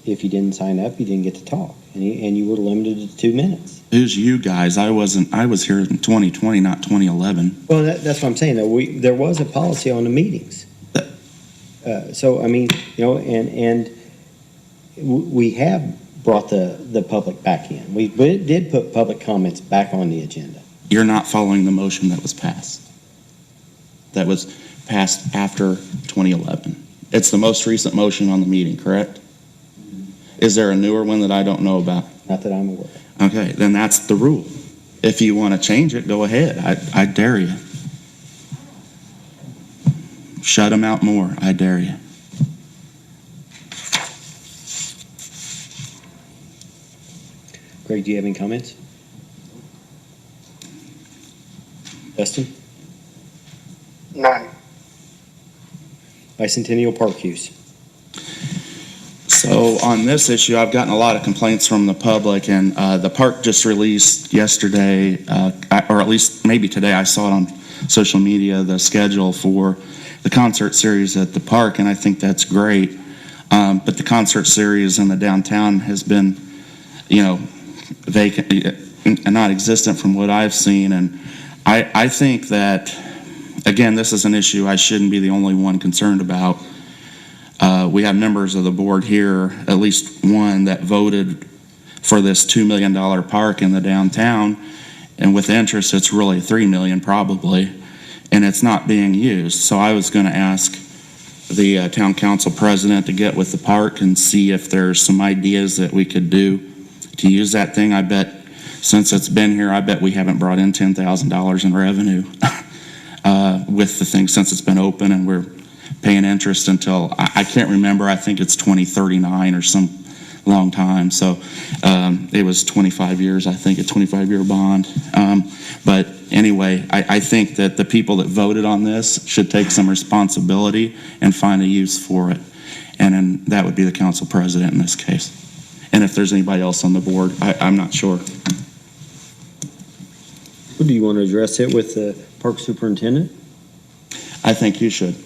if you didn't sign up, you didn't get to talk, and you were limited to 2 minutes. Who's you guys? I was here in 2020, not 2011. Well, that's what I'm saying. There was a policy on the meetings. So, I mean, you know, and we have brought the public back in. We did put public comments back on the agenda. You're not following the motion that was passed. That was passed after 2011. It's the most recent motion on the meeting, correct? Is there a newer one that I don't know about? Not that I'm aware of. Okay, then that's the rule. If you want to change it, go ahead. I dare you. Shut them out more. I dare you. Greg, do you have any comments? Dustin? None. Bicentennial Park use. So So on this issue, I've gotten a lot of complaints from the public, and the park just released yesterday, or at least maybe today, I saw it on social media, the schedule for the concert series at the park, and I think that's great. But the concert series in the downtown has been, vacant and not existent from what I've seen. And I think that, again, this is an issue I shouldn't be the only one concerned about. We have members of the board here, at least one, that voted for this $2 million park in the downtown, and with interest, it's really $3 million probably, and it's not being used. So I was going to ask the town council president to get with the park and see if there's some ideas that we could do to use that thing. I bet since it's been here, I bet we haven't brought in $10,000 in revenue with the thing since it's been open, and we're paying interest until, I can't remember, I think it's 2039 or some long time. So it was 25 years, I think, a 25-year bond. But anyway, I think that the people that voted on this should take some responsibility and find a use for it. And then that would be the council president in this case. And if there's anybody else on the board, I'm not sure. Do you want to address it with the park superintendent? I think you should.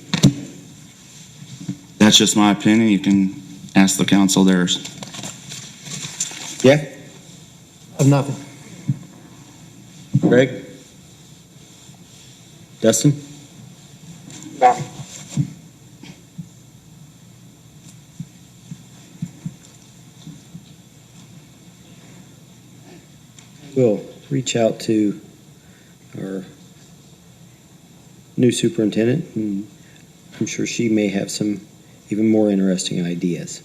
That's just my opinion. You can ask the council theirs. Yeah. Of nothing. Greg? Dustin? No. We'll reach out to our new superintendent, and I'm sure she may have some even more interesting ideas.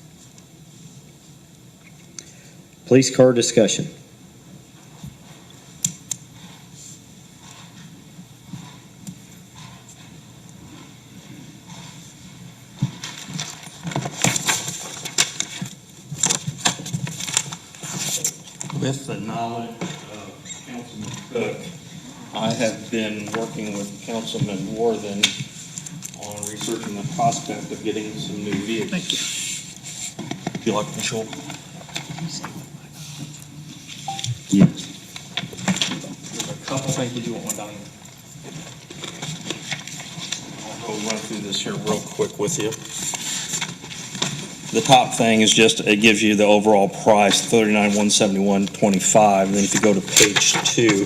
Police car discussion. With the knowledge of Councilman Cook, I have been working with Councilman Worthen on researching the prospect of getting some new vehicles. Thank you. Would you like to show? Yes. There's a couple things we do want one down here. I'll go run through this here real quick with you. The top thing is just, it gives you the overall price, $39,171.25. And then if you go to page 2,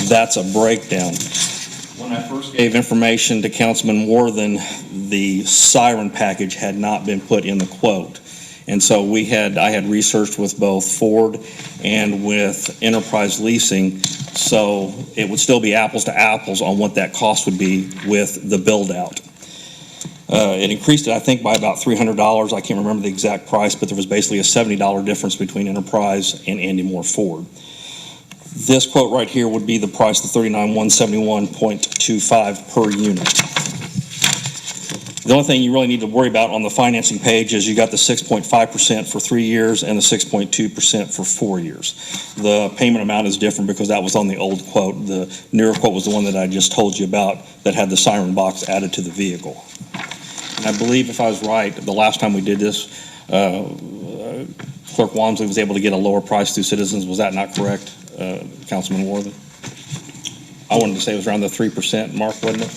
that's a breakdown. When I first gave information to Councilman Worthen, the siren package had not been put in the quote. And so I had researched with both Ford and with Enterprise Leasing, so it would still be apples to apples on what that cost would be with the build-out. It increased it, I think, by about $300. I can't remember the exact price, but there was basically a $70 difference between Enterprise and Andy Moore Ford. This quote right here would be the price of $39,171.25 per unit. The only thing you really need to worry about on the financing page is you got the 6.5% for 3 years and the 6.2% for 4 years. The payment amount is different because that was on the old quote. The newer quote was the one that I just told you about that had the siren box added to the vehicle. And I believe, if I was right, the last time we did this, Clerk Walmsley was able to get a lower price through Citizens. Was that not correct, Councilman Worthen? I wanted to say it was around the 3% mark, wasn't it?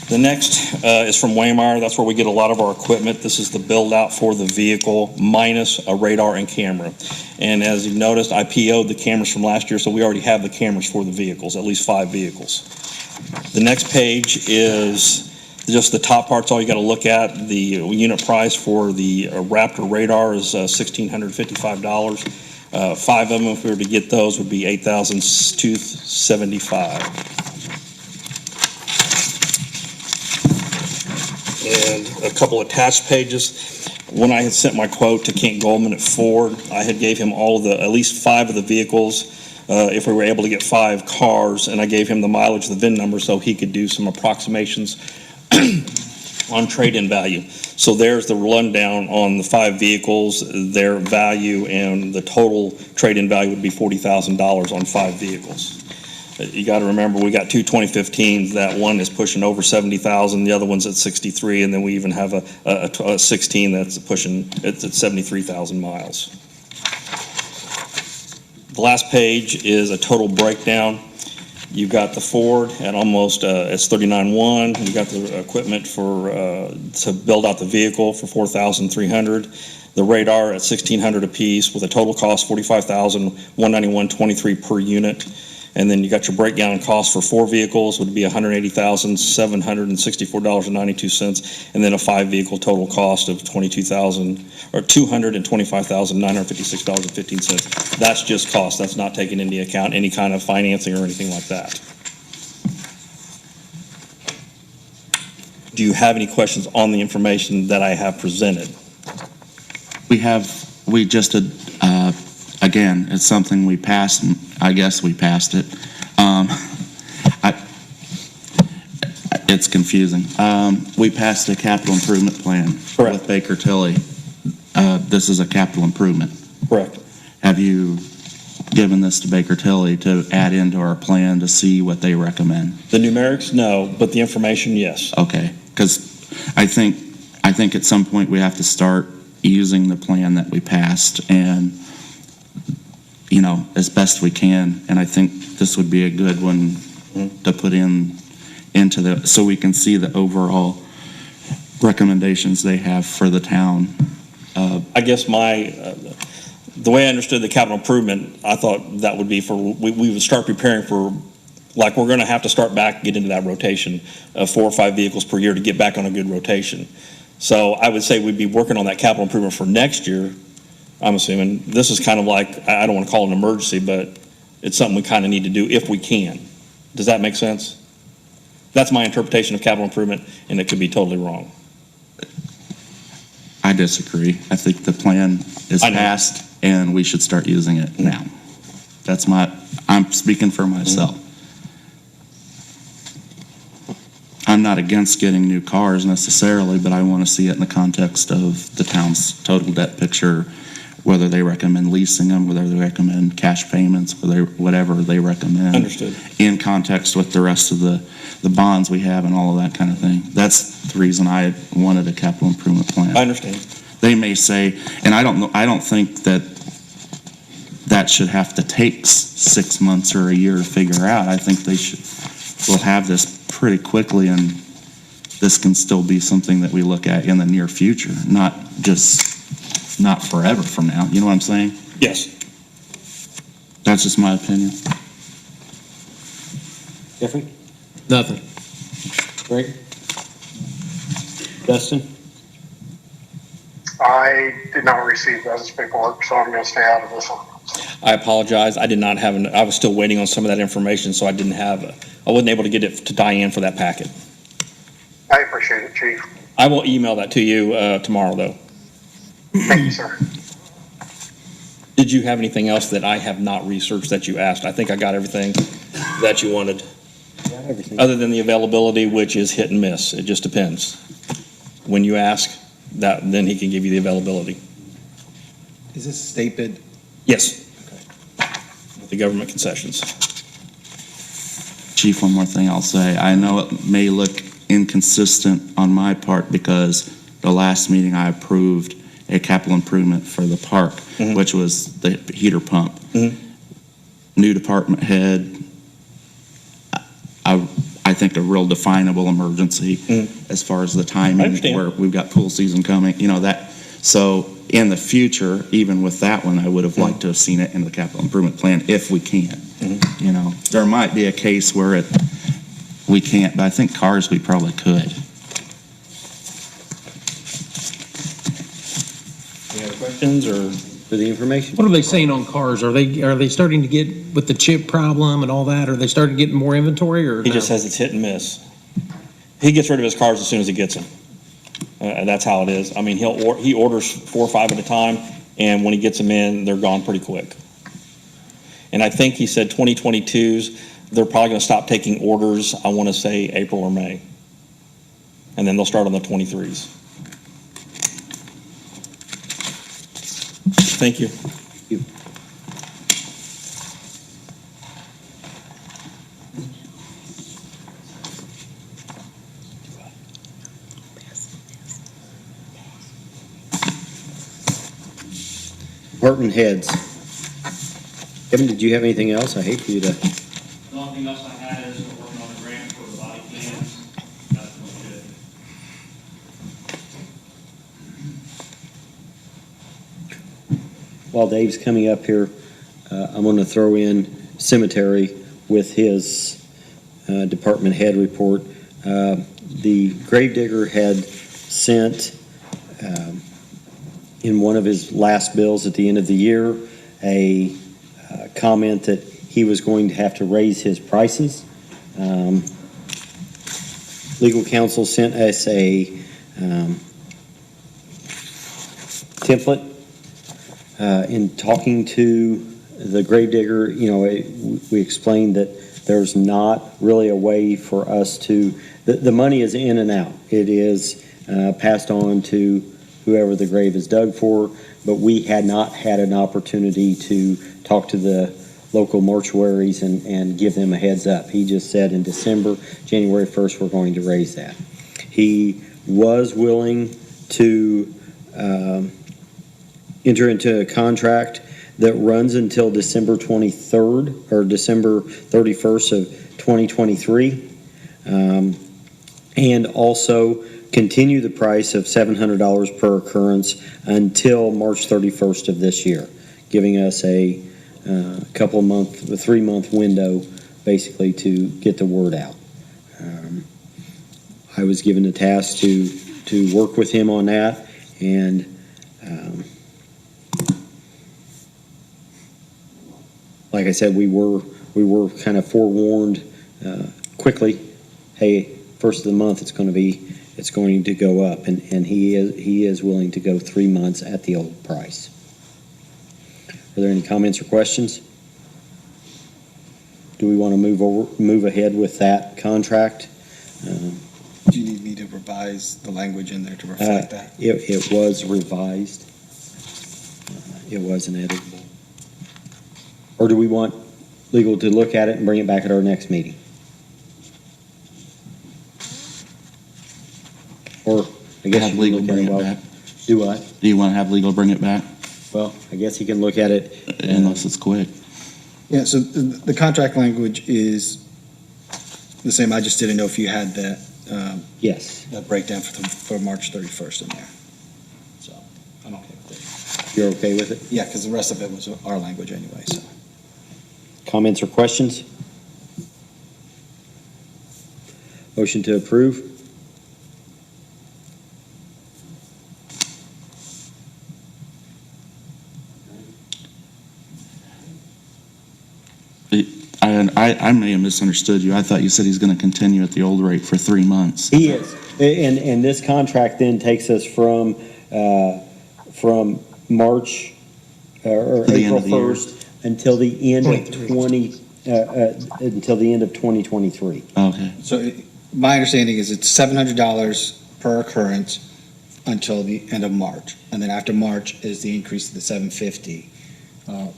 The next is from Waymire. That's where we get a lot of our equipment. This is the build out for the vehicle minus a radar and camera. And as you've noticed, I PO'd the cameras from last year, so we already have the cameras for the vehicles, at least 5 vehicles. The next page is just the top parts, all you got to look at. The unit price for the Raptor radar is $1,655. 5 of them, if we were to get those, would be $8,275. And a couple attached pages. When I had sent my quote to Kent Goldman at Ford, I had gave him at least 5 of the vehicles, if we were able to get 5 cars, and I gave him the mileage, the VIN number, so he could do some approximations on trade-in value. So there's the rundown on the 5 vehicles, their value, and the total trade-in value would be $40,000 on 5 vehicles. You got to remember, we got two 2015s. That one is pushing over 70,000. The other one's at 63, and then we even have a 16 that's pushing, it's at 73,000 miles. The last page is a total breakdown. You've got the Ford at almost, it's 39.1. You've got the equipment for, to build out the vehicle for 4,300. The radar at 1,600 apiece with a total cost $45,191.23 per unit. And then you got your breakdown cost for 4 vehicles would be $180,764.92, and then a 5 vehicle total cost of $225,956.15. That's just cost. That's not taking into account any kind of financing or anything like that. Do you have any questions on the information that I have presented? We just, again, it's something we passed, and I guess we passed it. It's confusing. We passed a capital improvement plan with Baker Tilly. This is a capital improvement. Correct. Have you given this to Baker Tilly to add into our plan to see what they recommend? The numerics, no, but the information, yes. Okay, because I think at some point we have to start using the plan that we passed and, you know, as best we can. And I think this would be a good one to put into the, so we can see the overall recommendations they have for the town. I guess the way I understood the capital improvement, I thought that would be for, we would start preparing for, like, we're going to have to start back, get into that rotation of 4 or 5 vehicles per year to get back on a good rotation. So I would say we'd be working on that capital improvement for next year. I'm assuming this is kind of like, I don't want to call it an emergency, but it's something we kind of need to do if we can. Does that make sense? That's my interpretation of capital improvement, and it could be totally wrong. I disagree. I think the plan is passed and we should start using it now. That's I'm speaking for myself. I'm not against getting new cars necessarily, but I want to see it in the context of the town's total debt picture, whether they recommend leasing them, whether they recommend cash payments, whatever they recommend. Understood. In context with the rest of the bonds we have and all of that kind of thing. That's the reason I wanted a capital improvement plan. I understand. They may say, and I don't think that should have to take 6 months or a year to figure out. I think we'll have this pretty quickly, and this can still be something that we look at in the near future, not forever from now. You know what I'm saying? Yes. That's just my opinion. Jeffrey? Nothing. Greg? Dustin? I did not receive those paperwork, so I'm going to stay out of this one. I apologize. I did not have I was still waiting on some of that information, so I wasn't able to get it to Diane for that packet. I appreciate it, Chief. I will email that to you tomorrow, though. Thank you, sir. Did you have anything else that I have not researched that you asked? I think I got everything that you wanted. Got everything. Other than the availability, which is hit and miss. It just depends. When you ask, then he can give you the availability. Is this state bid? Yes. With the government concessions. Chief, one more thing I'll say. I know it may look inconsistent on my part because the last meeting I approved a capital improvement for the park, which was the heater pump. New department head, I think a real definable emergency as far as the timing, where we've got pool season coming, you know, that. So in the future, even with that one, I would have liked to have seen it in the capital improvement plan if we can. You know, there might be a case where we can't, but I think cars we probably could. Any other questions or? For the information. What are they saying on cars? Are they starting to get with the chip problem and all that? Are they starting getting more inventory or He no? just says it's hit and miss. He gets rid of his cars as soon as he gets them. And that's how it is. I mean, he orders 4 or 5 at a time, and when he gets them in, they're gone pretty quick. And I think he said 2022s, they're probably going to stop taking orders, I want to say April or May. And then they'll start on the 23s. Thank you. Department heads. Kevin, did you have anything else? I hate for you to. The only thing else I had is we're working on the grant for the body cams. That's good. While Dave's coming up here, I'm going to throw in cemetery with his department head report. The gravedigger had sent in one of his last bills at the end of the year a comment that he was going to have to raise his prices. Legal counsel sent us a template in talking to the gravedigger. We explained that there's not really a way for us to, the money is in and out. It is passed on to whoever the grave is dug for, but we had not had an opportunity to talk to the local mortuaries and give them a heads up. He just said in December, January 1st, we're going to raise that. He was willing to enter into a contract that runs until December 23rd or December 31st of 2023, and also continue the price of $700 per occurrence until March 31st of this year, giving us a 3-month window basically to get the word out. I was given a task to work with him on that, and like I said, we were kind of forewarned quickly. Hey, first of the month it's going to go up, and he is willing to go 3 months at the old price. Are there any comments or questions? Do we want to move ahead with that contract? Do you need me to revise the language in there to reflect that? It was revised. It wasn't editable. Or do we want legal to look at it and bring it back at our next meeting? Or I guess Have legal bring it back. Do what? Do you want to have legal bring it back? Well, I guess he can look at it. Unless it's quick. Yeah, so the contract language is the same. I just didn't know if you had that, Yes. that breakdown for March 31st in there. So I'm okay with it. You're okay with it? Yeah, because the rest of it was our language anyway, so. Comments or questions? Motion to approve? I may have misunderstood you. I thought you said he's going to continue at the old rate for 3 months. He is. And this contract then takes us from March or To the end April of the year. 1st until the end of 2023. Okay. So my understanding is it's $700 per occurrence until the end of March. And then after March is the increase to the $750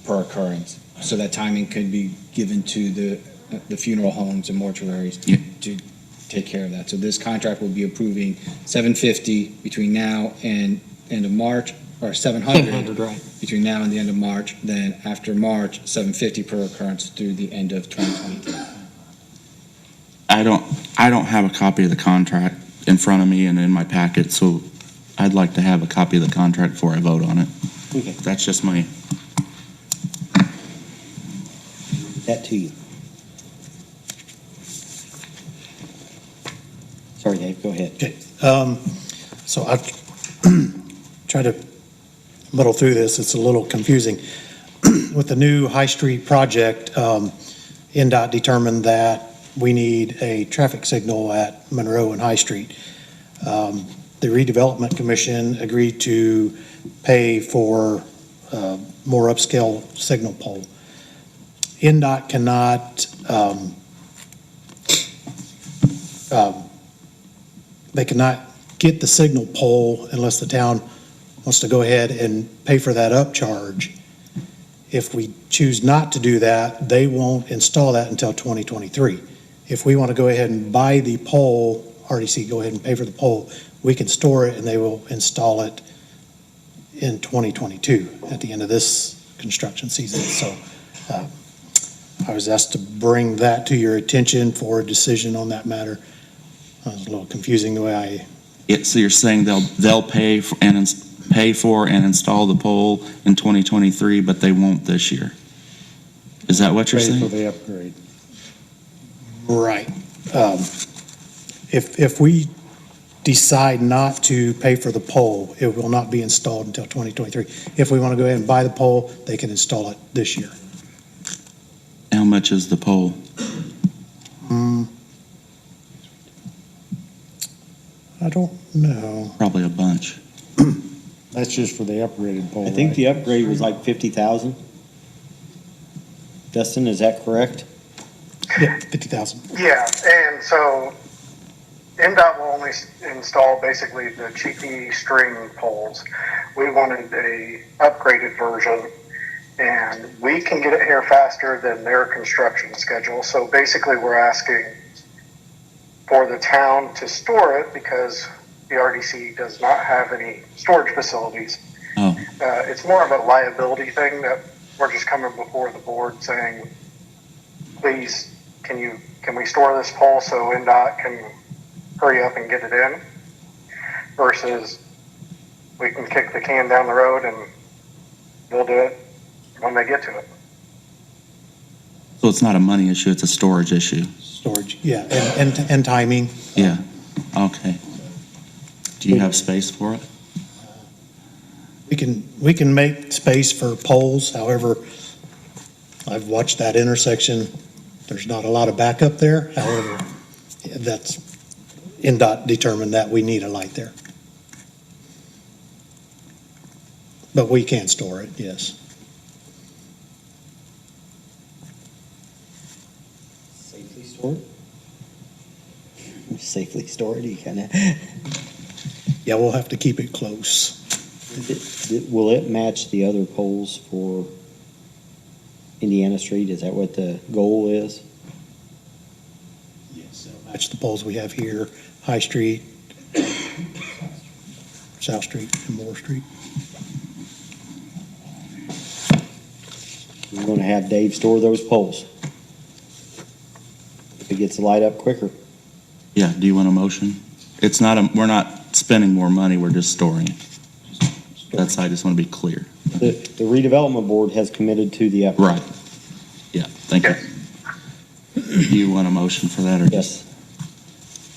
per occurrence. So that timing could be given to the funeral homes and mortuaries to take care of that. So this contract will be approving $750 between now and end of March, or $700 right. between now and the end of March. Then after March, $750 per occurrence through the end of 2023. I don't have a copy of the contract in front of me and in my packet, so I'd like to have a copy of the contract before I vote on it. Okay. That's just my, That to you. Sorry, Dave, go ahead. Okay, so I try to muddle through this. It's a little confusing. With the new High Street project, NDOT determined that we need a traffic signal at Monroe and High Street. The Redevelopment Commission agreed to pay for more upscale signal pole. NDOT cannot, they cannot get the signal pole unless the town wants to go ahead and pay for that upcharge. If we choose not to do that, they won't install that until 2023. If we want to go ahead and buy the pole, RDC go ahead and pay for the pole, we can store it and they will install it in 2022, at the end of this construction season. So I was asked to bring that to your attention for a decision on that matter. It was a little confusing the way So you're saying they'll pay for and install the pole in 2023, but they won't this year? Is that what you're Pay for saying? the upgrade. Right. If we decide not to pay for the pole, it will not be installed until 2023. If we want to go ahead and buy the pole, they can install it this year. How much is the pole? I don't know. Probably a bunch. That's just for the upgraded pole, I think right? the upgrade was like 50,000. Dustin, is that correct? Yeah, 50,000. Yeah, and so NDOT will only install basically the cheapy string poles. We wanted a upgraded version, and we can get it here faster than their construction schedule. So basically, we're asking for the town to store it because the RDC does not have any storage facilities. Oh. It's more of a liability thing that we're just coming before the board saying, please, can we store this pole so NDOT can hurry up and get it in? Versus we can kick the can down the road and they'll do it when they get to it. So it's not a money issue, it's a storage issue? Storage, yeah, and timing. Yeah, okay. Do you have space for it? We can make space for poles, however, I've watched that intersection. There's not a lot of backup there, however, that's, NDOT determined that we need a light there. But we can store it, yes. Safely stored? Safely stored, you kind of. Yeah, we'll have to keep it close. Will it match the other poles for Indiana Street? Is that what the goal is? Yes, it'll match the poles we have here, High Street, South Street, and Moore Street. We're going to have Dave store those poles. If it gets the light up quicker. Yeah, do you want a motion? It's not we're not spending more money, we're just storing it. That's, I just want to be clear. The redevelopment board has committed to the upgrade. Right. Yeah, thank you. Do you want a motion for that or Yes. just?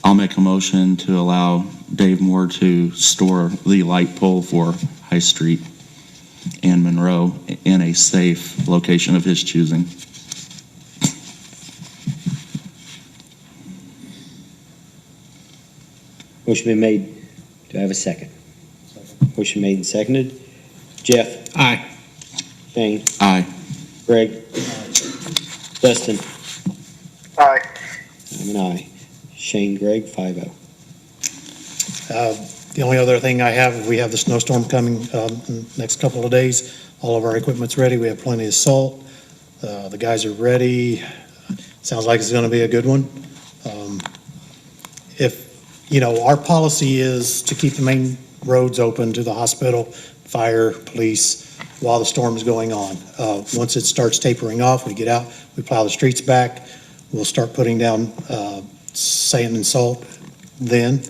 I'll make a motion to allow Dave Moore to store the light pole for High Street and Monroe in a safe location of his choosing. Motion been made. Do I have a second? Motion made and seconded. Jeff? Aye. Shane? Aye. Greg? Dustin? Aye. I'm an aye. Shane, Greg, 5-0. The only other thing I have, we have the snowstorm coming in the next couple of days. All of our equipment's ready. We have plenty of salt. The guys are ready. Sounds like it's going to be a good one. Our policy is to keep the main roads open to the hospital, fire, police, while the storm is going on. Once it starts tapering off, we get out, we plow the streets back. We'll start putting down sand and salt then.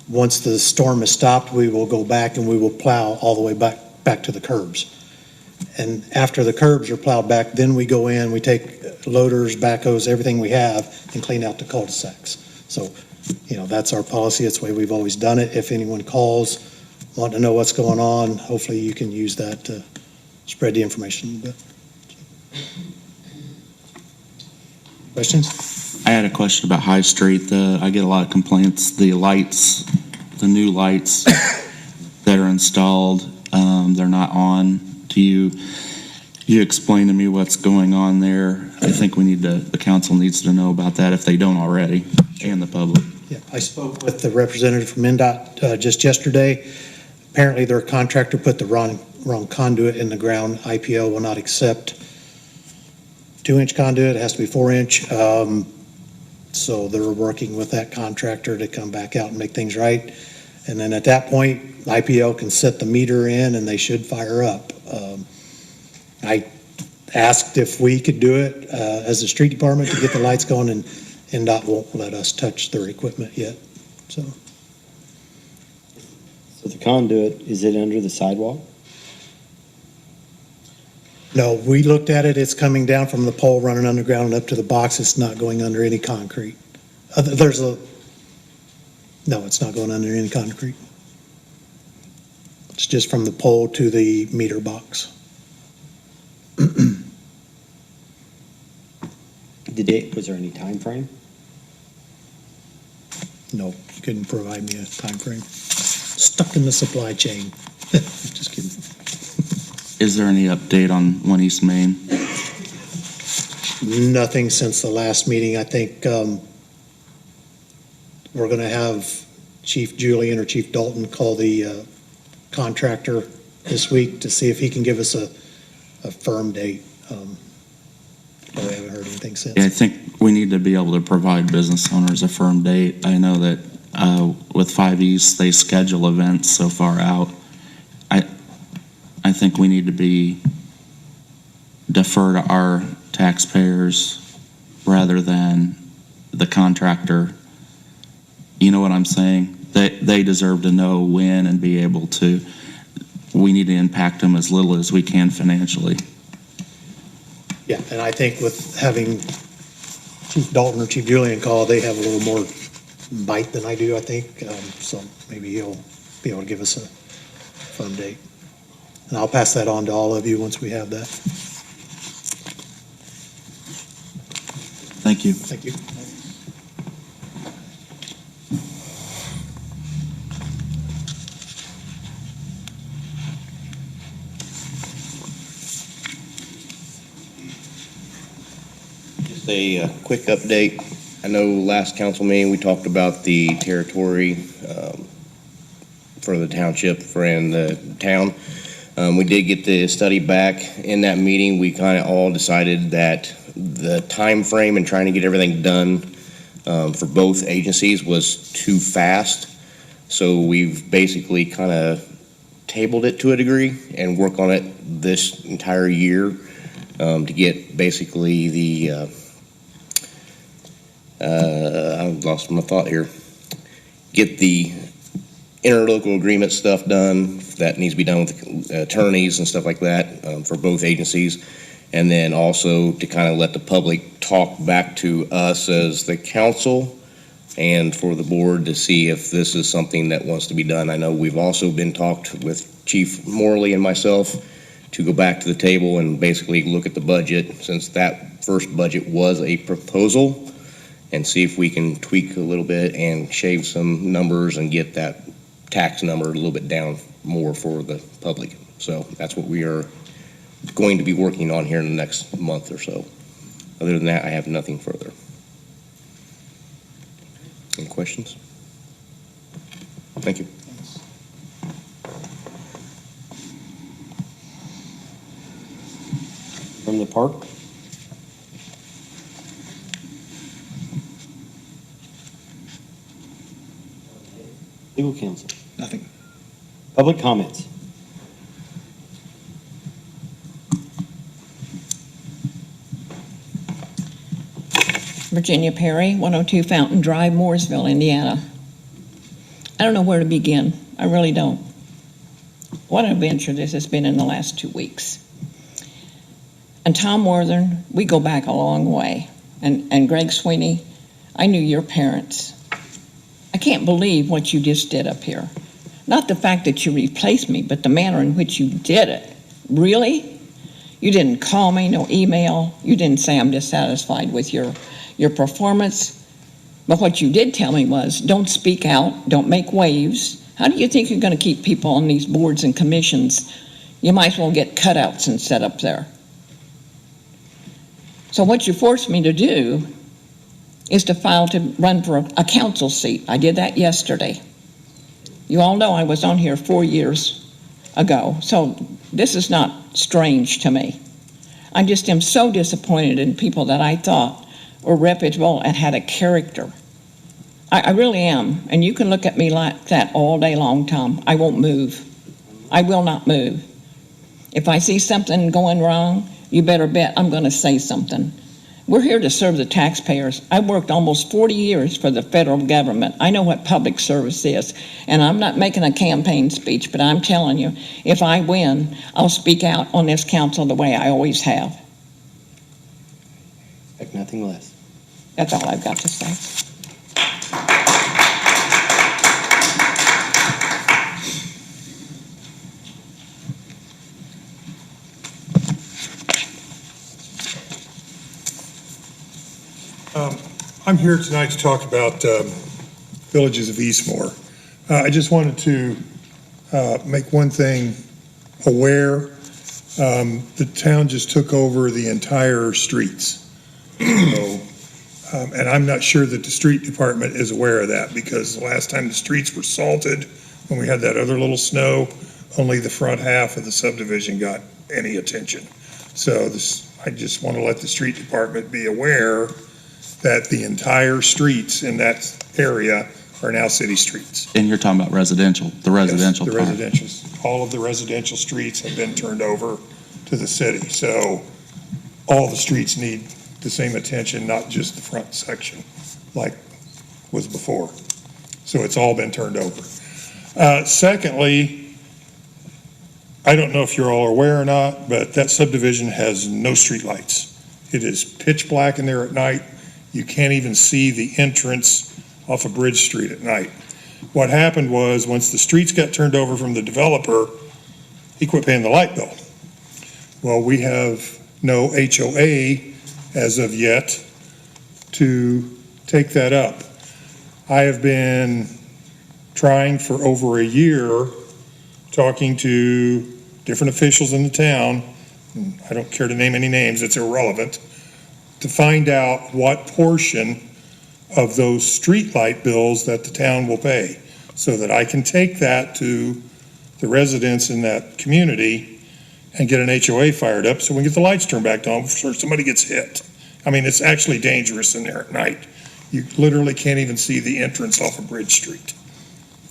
Once the storm is stopped, we will go back and we will plow all the way back to the curbs. And after the curbs are plowed back, then we go in, we take loaders, backhoes, everything we have, and clean out the cul-de-sacs. So, that's our policy. That's the way we've always done it. If anyone calls, want to know what's going on, hopefully you can use that to spread the information a little bit. Questions? I had a question about High Street. I get a lot of complaints, the new lights that are installed, they're not on. Do you explain to me what's going on there? I think the council needs to know about that if they don't already, and the public. Yeah, I spoke with the representative from NDOT just yesterday. Apparently their contractor put the wrong conduit in the ground. IPO will not accept 2-inch conduit, it has to be 4-inch. So they're working with that contractor to come back out and make things right. And then at that point, IPL can set the meter in and they should fire up. I asked if we could do it as a street department to get the lights going, and NDOT won't let us touch their equipment yet, so. So the conduit, is it under the sidewalk? No, we looked at it, it's coming down from the pole, running underground and up to the box, it's not going under any concrete. No, it's not going under any concrete. It's just from the pole to the meter box. Was there any time frame? No, couldn't provide me a time frame. Stuck in the supply chain. Just kidding. Is there any update on 1 East Main? Nothing since the last meeting. I think we're going to have Chief Julian or Chief Dalton call the contractor this week to see if he can give us a firm date. But we haven't heard anything since. Yeah, I think we need to be able to provide business owners a firm date. I know that with 5 East, they schedule events so far out. I think we need to defer to our taxpayers rather than the contractor. You know what I'm saying? They deserve to know when and be able to. We need to impact them as little as we can financially. Yeah, and I think with having Chief Dalton or Chief Julian call, they have a little more bite than I do, I think. So maybe he'll be able to give us a firm date. And I'll pass that on to all of you once we have that. Thank you. Thank you. Just a quick update. I know last council meeting, we talked about the territory for the township and the town. We did get the study back. In that meeting, we kind of all decided that the time frame and trying to get everything done for both agencies was too fast. So we've basically kind of tabled it to a degree and work on it this entire year to get basically the I've lost my thought here. Get the interlocal agreement stuff done that needs to be done with the attorneys and stuff like that for both agencies. And then also to kind of let the public talk back to us as the council and for the board to see if this is something that wants to be done. I know we've also been talked with Chief Morley and myself to go back to the table and basically look at the budget, since that first budget was a proposal, and see if we can tweak a little bit and shave some numbers and get that tax number a little bit down more for the public. So that's what we are going to be working on here in the next month or so. Other than that, I have nothing further. Any questions? Thank you. From the park? Legal counsel? Nothing. Public comments? Virginia Perry, 102 Fountain Drive, Mooresville, Indiana. I don't know where to begin. I really don't. What an adventure this has been in the last 2 weeks. And Tom Worthern, we go back a long way. And Greg Sweeney, I knew your parents. I can't believe what you just did up here. Not the fact that you replaced me, but the manner in which you did it. Really? You didn't call me, no email. You didn't say I'm dissatisfied with your performance. But what you did tell me was, don't speak out, don't make waves. How do you think you're going to keep people on these boards and commissions? You might as well get cutouts and set up there. So what you forced me to do is to file to run for a council seat. I did that yesterday. You all know I was on here 4 years ago, so this is not strange to me. I just am so disappointed in people that I thought were reputable and had a character. I really am. And you can look at me like that all day long, Tom. I won't move. I will not move. If I see something going wrong, you better bet I'm going to say something. We're here to serve the taxpayers. I worked almost 40 years for the federal government. I know what public service is. And I'm not making a campaign speech, but I'm telling you, if I win, I'll speak out on this council the way I always have. Expect nothing less. That's all I've got to say. I'm here tonight to talk about Villages of Eastmore. I just wanted to make one thing aware. The town just took over the entire streets. So, and I'm not sure that the street department is aware of that, because the last time the streets were salted, when we had that other little snow, only the front half of the subdivision got any attention. So I just want to let the street department be aware that the entire streets in that area are now city streets. And you're talking about residential, the residential Yes, part. the residential, all of the residential streets have been turned over to the city. So all the streets need the same attention, not just the front section like was before. So it's all been turned over. Secondly, I don't know if you're all aware or not, but that subdivision has no street lights. It is pitch black in there at night. You can't even see the entrance off of Bridge Street at night. What happened was, once the streets got turned over from the developer, he quit paying the light bill. Well, we have no HOA as of yet to take that up. I have been trying for over a year, talking to different officials in the town, I don't care to name any names, it's irrelevant, to find out what portion of those street light bills that the town will pay, so that I can take that to the residents in that community and get an HOA fired up so we can get the lights turned back on before somebody gets hit. I mean, it's actually dangerous in there at night. You literally can't even see the entrance off of Bridge Street.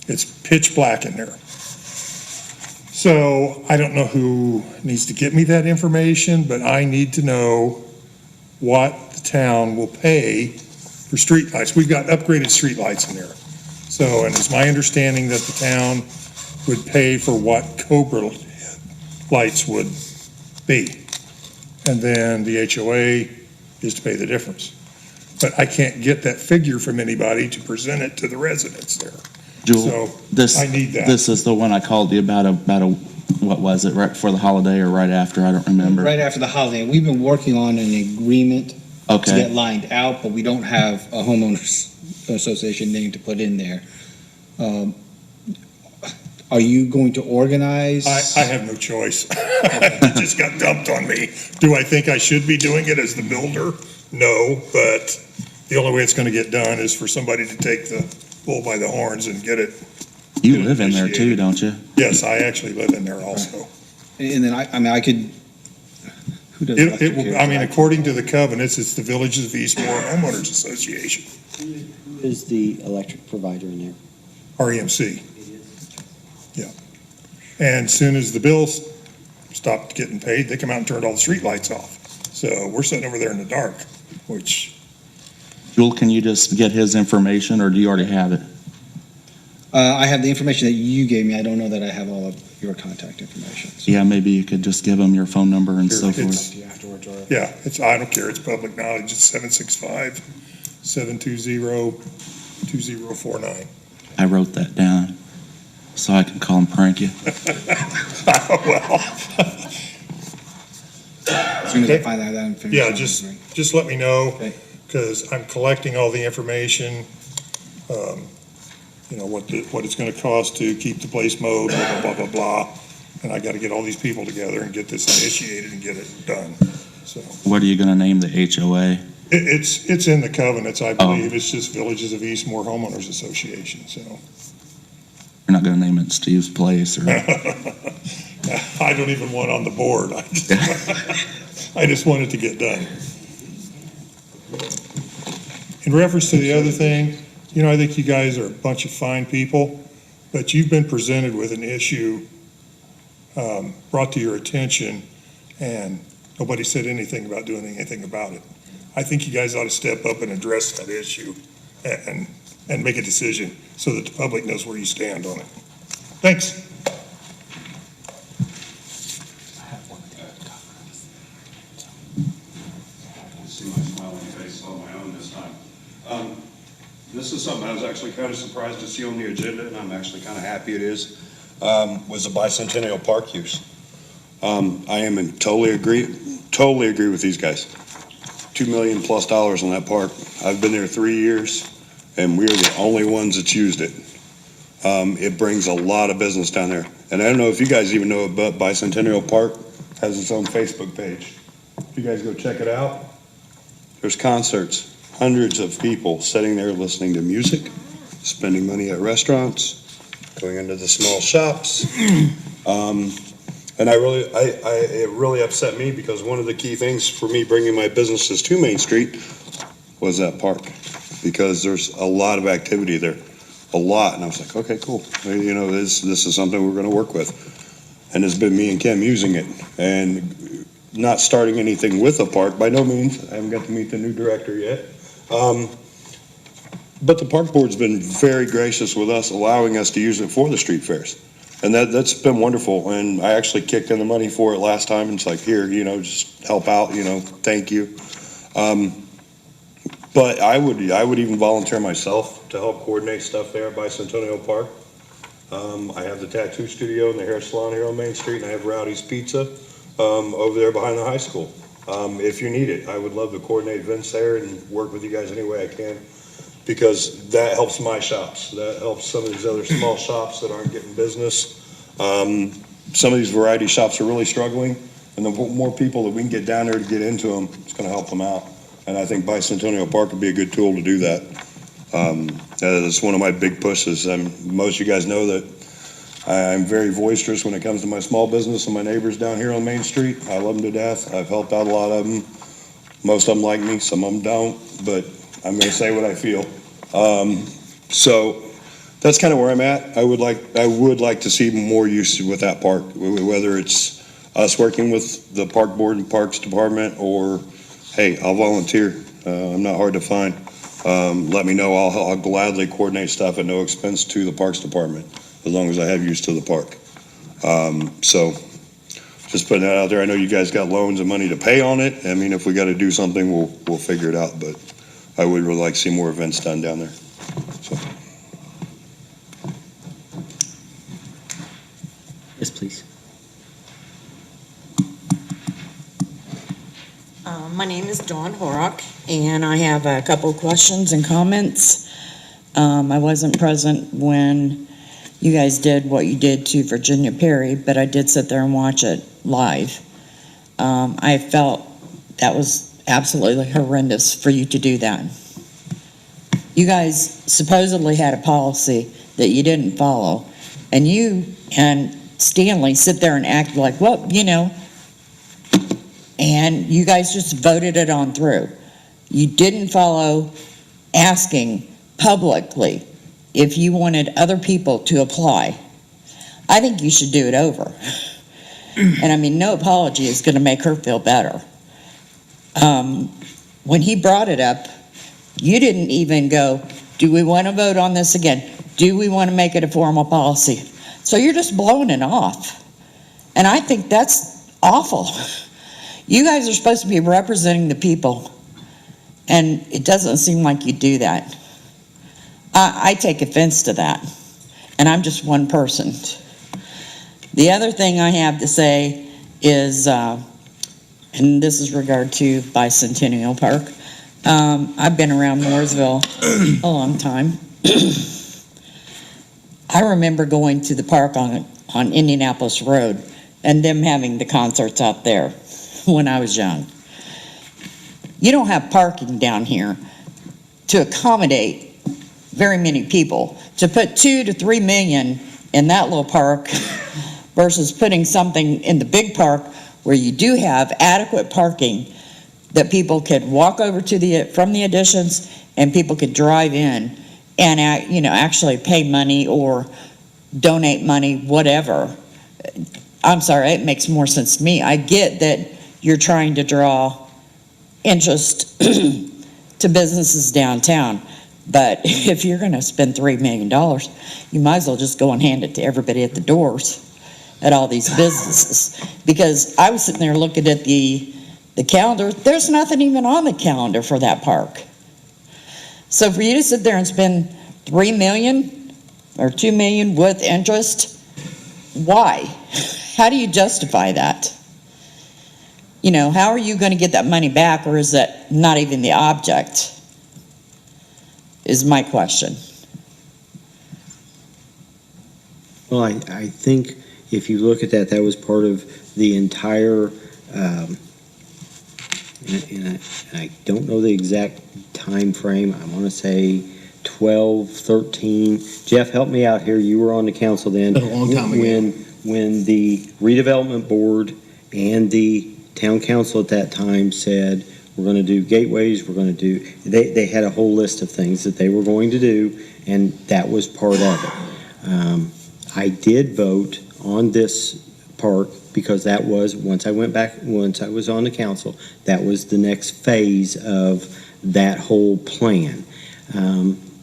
It's pitch black in there. So I don't know who needs to get me that information, but I need to know what the town will pay for streetlights. We've got upgraded streetlights in there. So, and it's my understanding that the town would pay for what Cobra lights would be. And then the HOA is to pay the difference. But I can't get that figure from anybody to present it to the residents there. Jewel, So I need that. This is the one I called you about what was it, right before the holiday or right after? I don't remember. Right after the holiday. We've been working on an agreement to Okay. get lined out, but we don't have a homeowners association name to put in there. Are you going to organize? I have no choice. It just got dumped on me. Do I think I should be doing it as the builder? No, but the only way it's gonna get done is for somebody to take the bull by the horns and get it. You live in there too, don't you? Yes, I actually live in there also. And then I could, who does It electric will, here? I mean, according to the covenants, it's the Villages of Eastmore Homeowners Association, Who is the electric provider in there? REMC. Yeah. And soon as the bills stopped getting paid, they come out and turned all the streetlights off. So we're sitting over there in the dark, which, Jewel, can you just get his information or do you already have it? I have the information that you gave me. I don't know that I have all of your contact information. So. Yeah, maybe you could just give him your phone number and so forth. yeah, I don't care, it's public knowledge, it's 765-720-2049. I wrote that down so I can call and prank you. Well. As soon as I find out that information. Yeah, just let me know, Okay. because I'm collecting all the information, what it's gonna cost to keep the place mowed, blah, blah, blah, blah. And I gotta get all these people together and get this initiated and get it done, so. What are you gonna name the HOA? It's in the covenants, I believe, it's just Villages of Eastmore Homeowners Association, so. You're not gonna name it Steve's Place or? I don't even want on the board, I just want it to get done. In reference to the other thing, You know, I think you guys are a bunch of fine people, but you've been presented with an issue brought to your attention, and nobody said anything about doing anything about it. I think you guys ought to step up and address that issue and make a decision so that the public knows where you stand on it. Thanks. See my smiling face on my own this time. This is something I was actually kind of surprised to see on the agenda, and I'm actually kind of happy it is, was the bicentennial park use. I am in totally agree with these guys. $2 million plus on that park. I've been there 3 years, and we are the only ones that's used it. It brings a lot of business down there. And I don't know if you guys even know, but Bicentennial Park has its own Facebook page. If you guys go check it out, there's concerts, hundreds of people sitting there listening to music, spending money at restaurants, going into the small shops. And it really upset me because one of the key things for me bringing my businesses to Main Street was that park, because there's a lot of activity there, a lot. And I was like, okay, cool. You know, this is something we're going to work with. And it's been me and Kim using it and not starting anything with a park by no means. I haven't got to meet the new director yet. But the park board's been very gracious with us, allowing us to use it for the street fairs. And that's been wonderful. And I actually kicked in the money for it last time. And it's like, here, you know, just help out, you know, thank you. But I would even volunteer myself to help coordinate stuff there at Bicentennial Park. I have the tattoo studio and the hair salon here on Main Street, and I have Rowdy's Pizza over there behind the high school. If you need it, I would love to coordinate events there and work with you guys any way I can, because that helps my shops. That helps some of these other small shops that aren't getting business. Some of these variety shops are really struggling, and the more people that we can get down there to get into them, it's going to help them out. And I think Bicentennial Park would be a good tool to do that. That's one of my big pushes. Most of you guys know that I'm very boisterous when it comes to my small business and my neighbors down here on Main Street. I love them to death. I've helped out a lot of them. Most of them like me, some of them don't, but I'm going to say what I feel. So that's kind of where I'm at. I would like to see more use with that park, whether it's us working with the park board and parks department, or hey, I'll volunteer. I'm not hard to find. Let me know. I'll gladly coordinate stuff at no expense to the parks department, as long as I have use to the park. So just putting that out there. I know you guys got loans and money to pay on it. I mean, if we got to do something, we'll figure it out. But I would really like to see more events done down there. So. Yes, please. My name is Dawn Horrock, and I have a couple questions and comments. I wasn't present when you guys did what you did to Virginia Perry, but I did sit there and watch it live. I felt that was absolutely horrendous for you to do that. You guys supposedly had a policy that you didn't follow, and you and Stanley sit there and act like, well, you know, and you guys just voted it on through. You didn't follow asking publicly if you wanted other people to apply. I think you should do it over. And I mean, no apology is going to make her feel better. When he brought it up, you didn't even go, do we want to vote on this again? Do we want to make it a formal policy? So you're just blowing it off. And I think that's awful. You guys are supposed to be representing the people, and it doesn't seem like you do that. I take offense to that, and I'm just one person. The other thing I have to say is, and this is regard to Bicentennial Park, I've been around Mooresville a long time. I remember going to the park on Indianapolis Road and them having the concerts out there when I was young. You don't have parking down here to accommodate very many people. To put 2 to 3 million in that little park versus putting something in the big park where you do have adequate parking that people could walk over to from the additions, and people could drive in and, actually pay money or donate money, whatever. I'm sorry, it makes more sense to me. I get that you're trying to draw interest to businesses downtown, but if you're going to spend $3 million, you might as well just go and hand it to everybody at the doors at all these businesses. Because I was sitting there looking at the calendar, there's nothing even on the calendar for that park. So for you to sit there and spend $3 million or $2 million with interest, why? How do you justify that? How are you going to get that money back, or is that not even the object? Is my question. Well, I think if you look at that, that was part of the entire, and I don't know the exact time frame. I want to say 12, 13. Jeff, help me out here. You were on the council then. A long time ago. When the redevelopment board and the town council at that time said, we're going to do gateways, we're going to do, they had a whole list of things that they were going to do, and that was part of it. I did vote on this park because that was, once I was on the council, that was the next phase of that whole plan.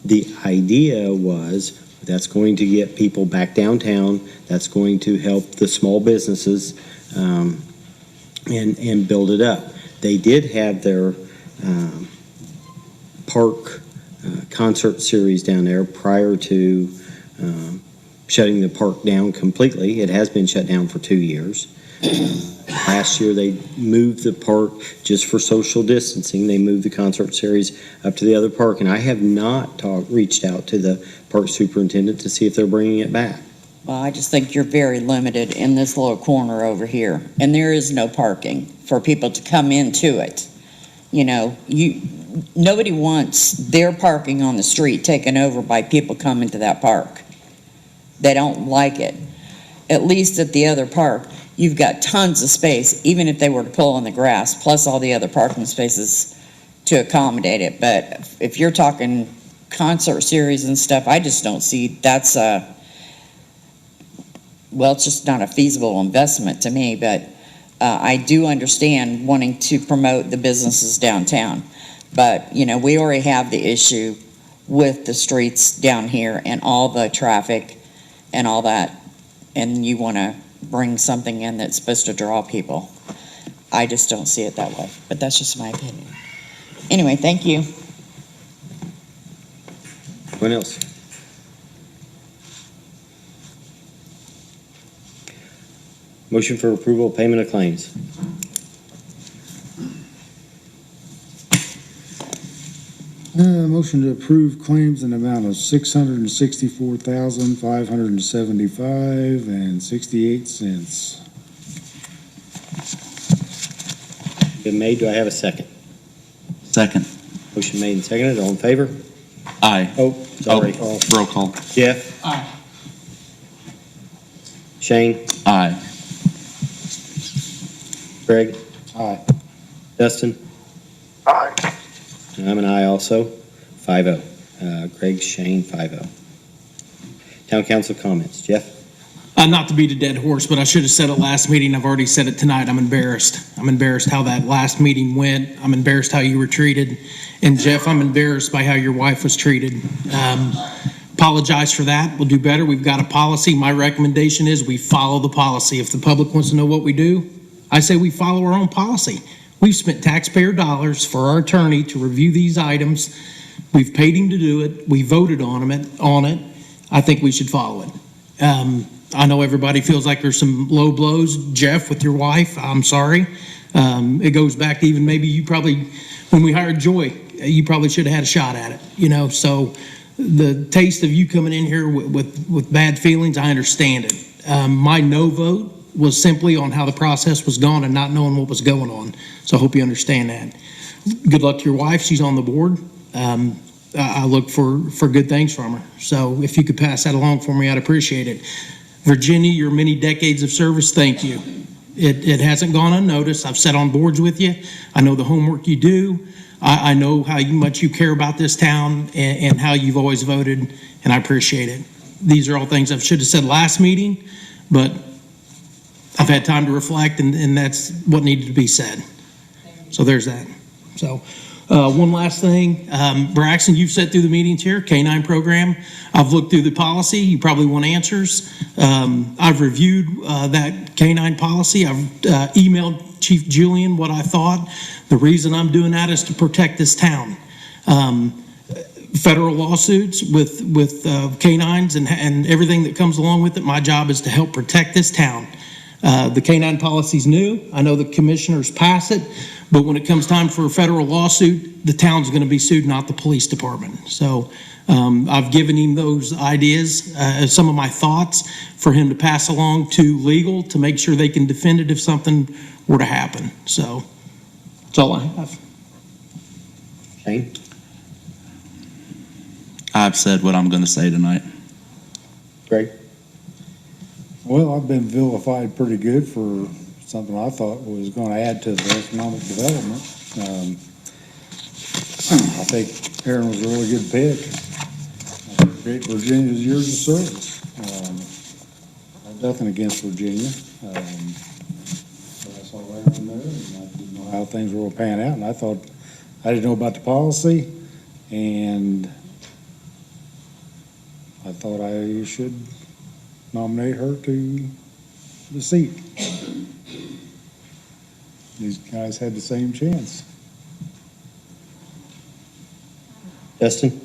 The idea was that's going to get people back downtown, that's going to help the small businesses, and build it up. They did have their park concert series down there prior to shutting the park down completely. It has been shut down for 2 years. Last year they moved the park just for social distancing. They moved the concert series up to the other park, and I have not reached out to the park superintendent to see if they're bringing it back. Well, I just think you're very limited in this little corner over here, and there is no parking for people to come into it. Nobody wants their parking on the street taken over by people coming to that park. They don't like it. At least at the other park, you've got tons of space, even if they were to pull in the grass, plus all the other parking spaces to accommodate it. But if you're talking concert series and stuff, I just don't see that's it's just not a feasible investment to me. But I do understand wanting to promote the businesses downtown. But, we already have the issue with the streets down here and all the traffic and all that. And you want to bring something in that's supposed to draw people. I just don't see it that way. But that's just my opinion. Anyway, thank you. Anyone else? Motion for approval of payment of claims. Motion to approve claims in the amount of $664,575.68. Been made. Do I have a second? Second. Motion made and seconded. All in favor? Aye. Oh, sorry. Roll call. Jeff? Aye. Shane? Aye. Greg? Aye. Dustin? Aye. And I'm an aye also. 5-0. Greg, Shane, 5-0. Town council comments. Jeff? Not to beat a dead horse, but I should have said it last meeting. I've already said it tonight. I'm embarrassed. I'm embarrassed how that last meeting went. I'm embarrassed how you were treated. And Jeff, I'm embarrassed by how your wife was treated. Apologize for that. We'll do better. We've got a policy. My recommendation is we follow the policy. If the public wants to know what we do, I say we follow our own policy. We've spent taxpayer dollars for our attorney to review these items. We've paid him to do it. We voted on it. I think we should follow it. I know everybody feels like there's some low blows. Jeff, with your wife, I'm sorry. It goes back to even maybe you probably, when we hired Joy, you probably should have had a shot at it, so the taste of you coming in here with bad feelings, I understand it. My no vote was simply on how the process was gone and not knowing what was going on. So I hope you understand that. Good luck to your wife. She's on the board. I look for good things from her. So if you could pass that along for me, I'd appreciate it. Virginia, your many decades of service, thank you. It hasn't gone unnoticed. I've sat on boards with you. I know the homework you do. I know how much you care about this town and how you've always voted, and I appreciate it. These are all things I should have said last meeting, but I've had time to reflect, and that's what needed to be said. So there's that. So one last thing, Braxton, you've sat through the meetings here, K-9 program. I've looked through the policy. You probably want answers. I've reviewed that K-9 policy. I've emailed Chief Julian what I thought. The reason I'm doing that is to protect this town. Federal lawsuits with K-9s and everything that comes along with it, my job is to help protect this town. The K-9 policy's new. I know the commissioners pass it, but when it comes time for a federal lawsuit, the town's going to be sued, not the police department. So I've given him those ideas, some of my thoughts for him to pass along to legal to make sure they can defend it if something were to happen. So that's all I have. Shane? I've said what I'm going to say tonight. Greg? Well, I've been vilified pretty good for something I thought was going to add to the economic development. I think Aaron was a really good pick. I think Great Virginia's years of service. I have nothing against Virginia. But I saw Aaron there, and I didn't know how things were going to pan out, and I didn't know about the policy, and I thought I should nominate her to the seat. These guys had the same chance. Justin?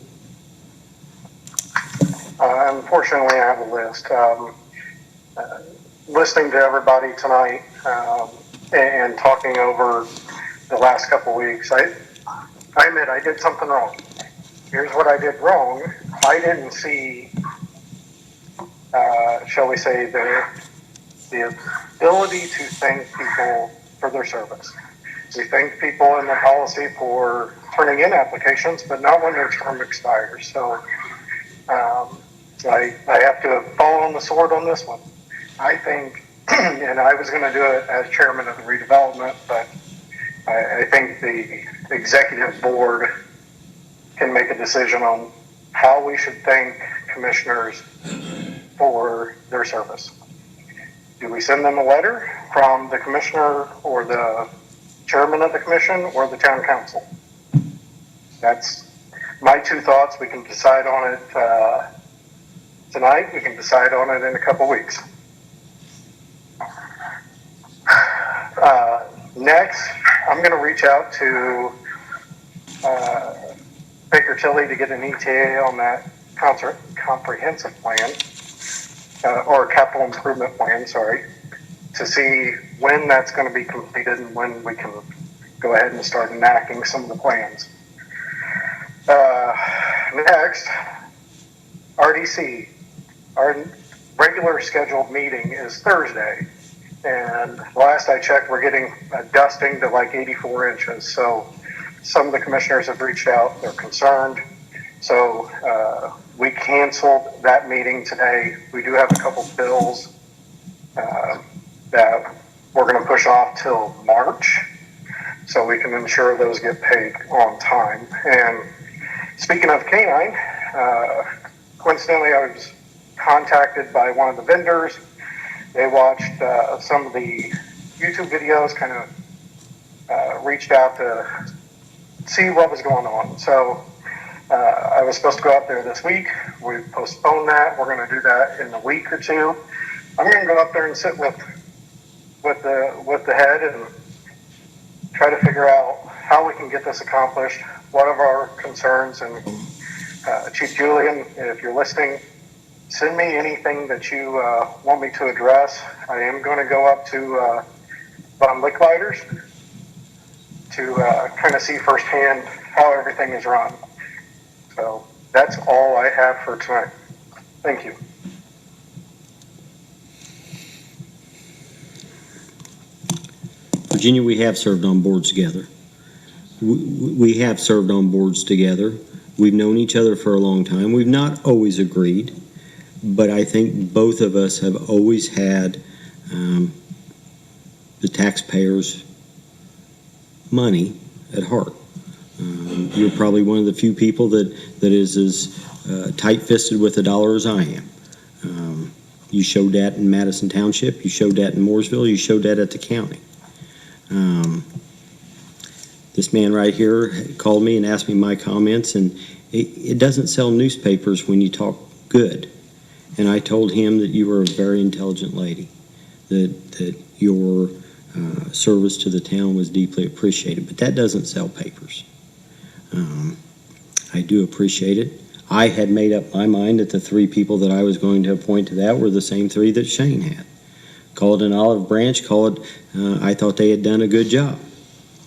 Unfortunately, I have a list. Listening to everybody tonight and talking over the last couple weeks, I admit I did something wrong. Here's what I did wrong. I didn't see, shall we say, the ability to thank people for their service. We thank people in the policy for turning in applications, but not when their term expires. So I have to fall on the sword on this one. I think, and I was going to do it as chairman of the redevelopment, but I think the executive board can make a decision on how we should thank commissioners for their service. Do we send them a letter from the commissioner or the chairman of the commission or the town council? That's my two thoughts. We can decide on it tonight. We can decide on it in a couple weeks. Next, I'm going to reach out to Baker Tilly to get an ETA on that comprehensive plan, or capital improvement plan, sorry, to see when that's going to be completed and when we can go ahead and start enacting some of the plans. Next, RDC. Our regular scheduled meeting is Thursday, and last I checked, we're getting a dusting to like 84 inches, so some of the commissioners have reached out, they're concerned. So we canceled that meeting today. We do have a couple bills that we're going to push off till March, so we can ensure those get paid on time. And speaking of K-9, coincidentally, I was contacted by one of the vendors. They watched some of the YouTube videos, kind of reached out to see what was going on. So I was supposed to go out there this week. We postponed that. We're going to do that in a week or two. I'm going to go up there and sit with the head and try to figure out how we can get this accomplished. What are our concerns? And Chief Julian, if you're listening, send me anything that you want me to address. I am going to go up to Von Licklighters to kind of see firsthand how everything is run. So that's all I have for tonight. Thank you. Virginia, we have served on boards together. We have served on boards together. We've known each other for a long time. We've not always agreed, but I think both of us have always had the taxpayers' money at heart. You're probably one of the few people that is as tight-fisted with the dollar as I am. You showed that in Madison Township, you showed that in Mooresville, you showed that at the county. This man right here called me and asked me my comments, and it doesn't sell newspapers when you talk good. And I told him that you were a very intelligent lady, that your service to the town was deeply appreciated, but that doesn't sell papers. I do appreciate it. I had made up my mind that the 3 people that I was going to appoint to that were the same 3 that Shane had. Call it an olive branch, call it, I thought they had done a good job.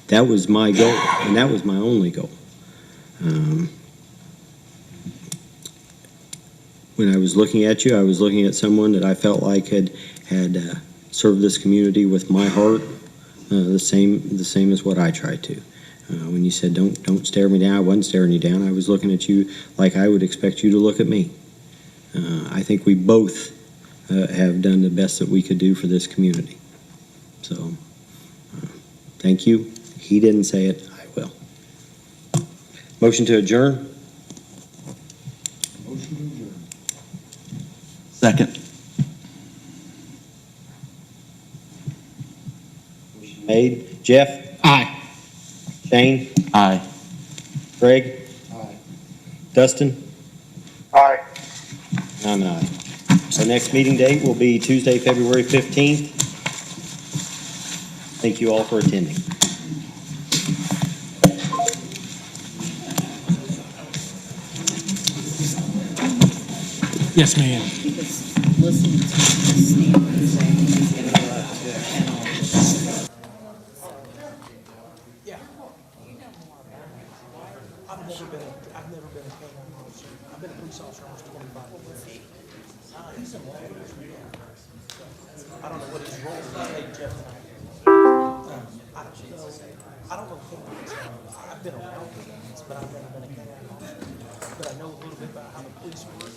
That was my goal, and that was my only goal. When I was looking at you, I was looking at someone that I felt like had served this community with my heart, the same as what I tried to. When you said, don't stare me down, I wasn't staring you down. I was looking at you like I would expect you to look at me. I think we both have done the best that we could do for this community. So, thank you. He didn't say it, I will. Motion to adjourn? Motion to adjourn. Second. Motion made. Jeff? Aye. Shane? Aye. Greg? Aye. Dustin? Aye. I'm an aye. Our next meeting date will be Tuesday, February 15th. Thank you all for attending. Yes, ma'am. Because listening to this Stanley saying he's going to go up to a kennel. I've never been a canine officer. I've been a police officer almost 25 years. He's a law enforcement. I don't know what his role is. Hey, Jeff. I don't know canines. I've been around canines, but I've never been a canine officer. But I know a little bit about how the police work.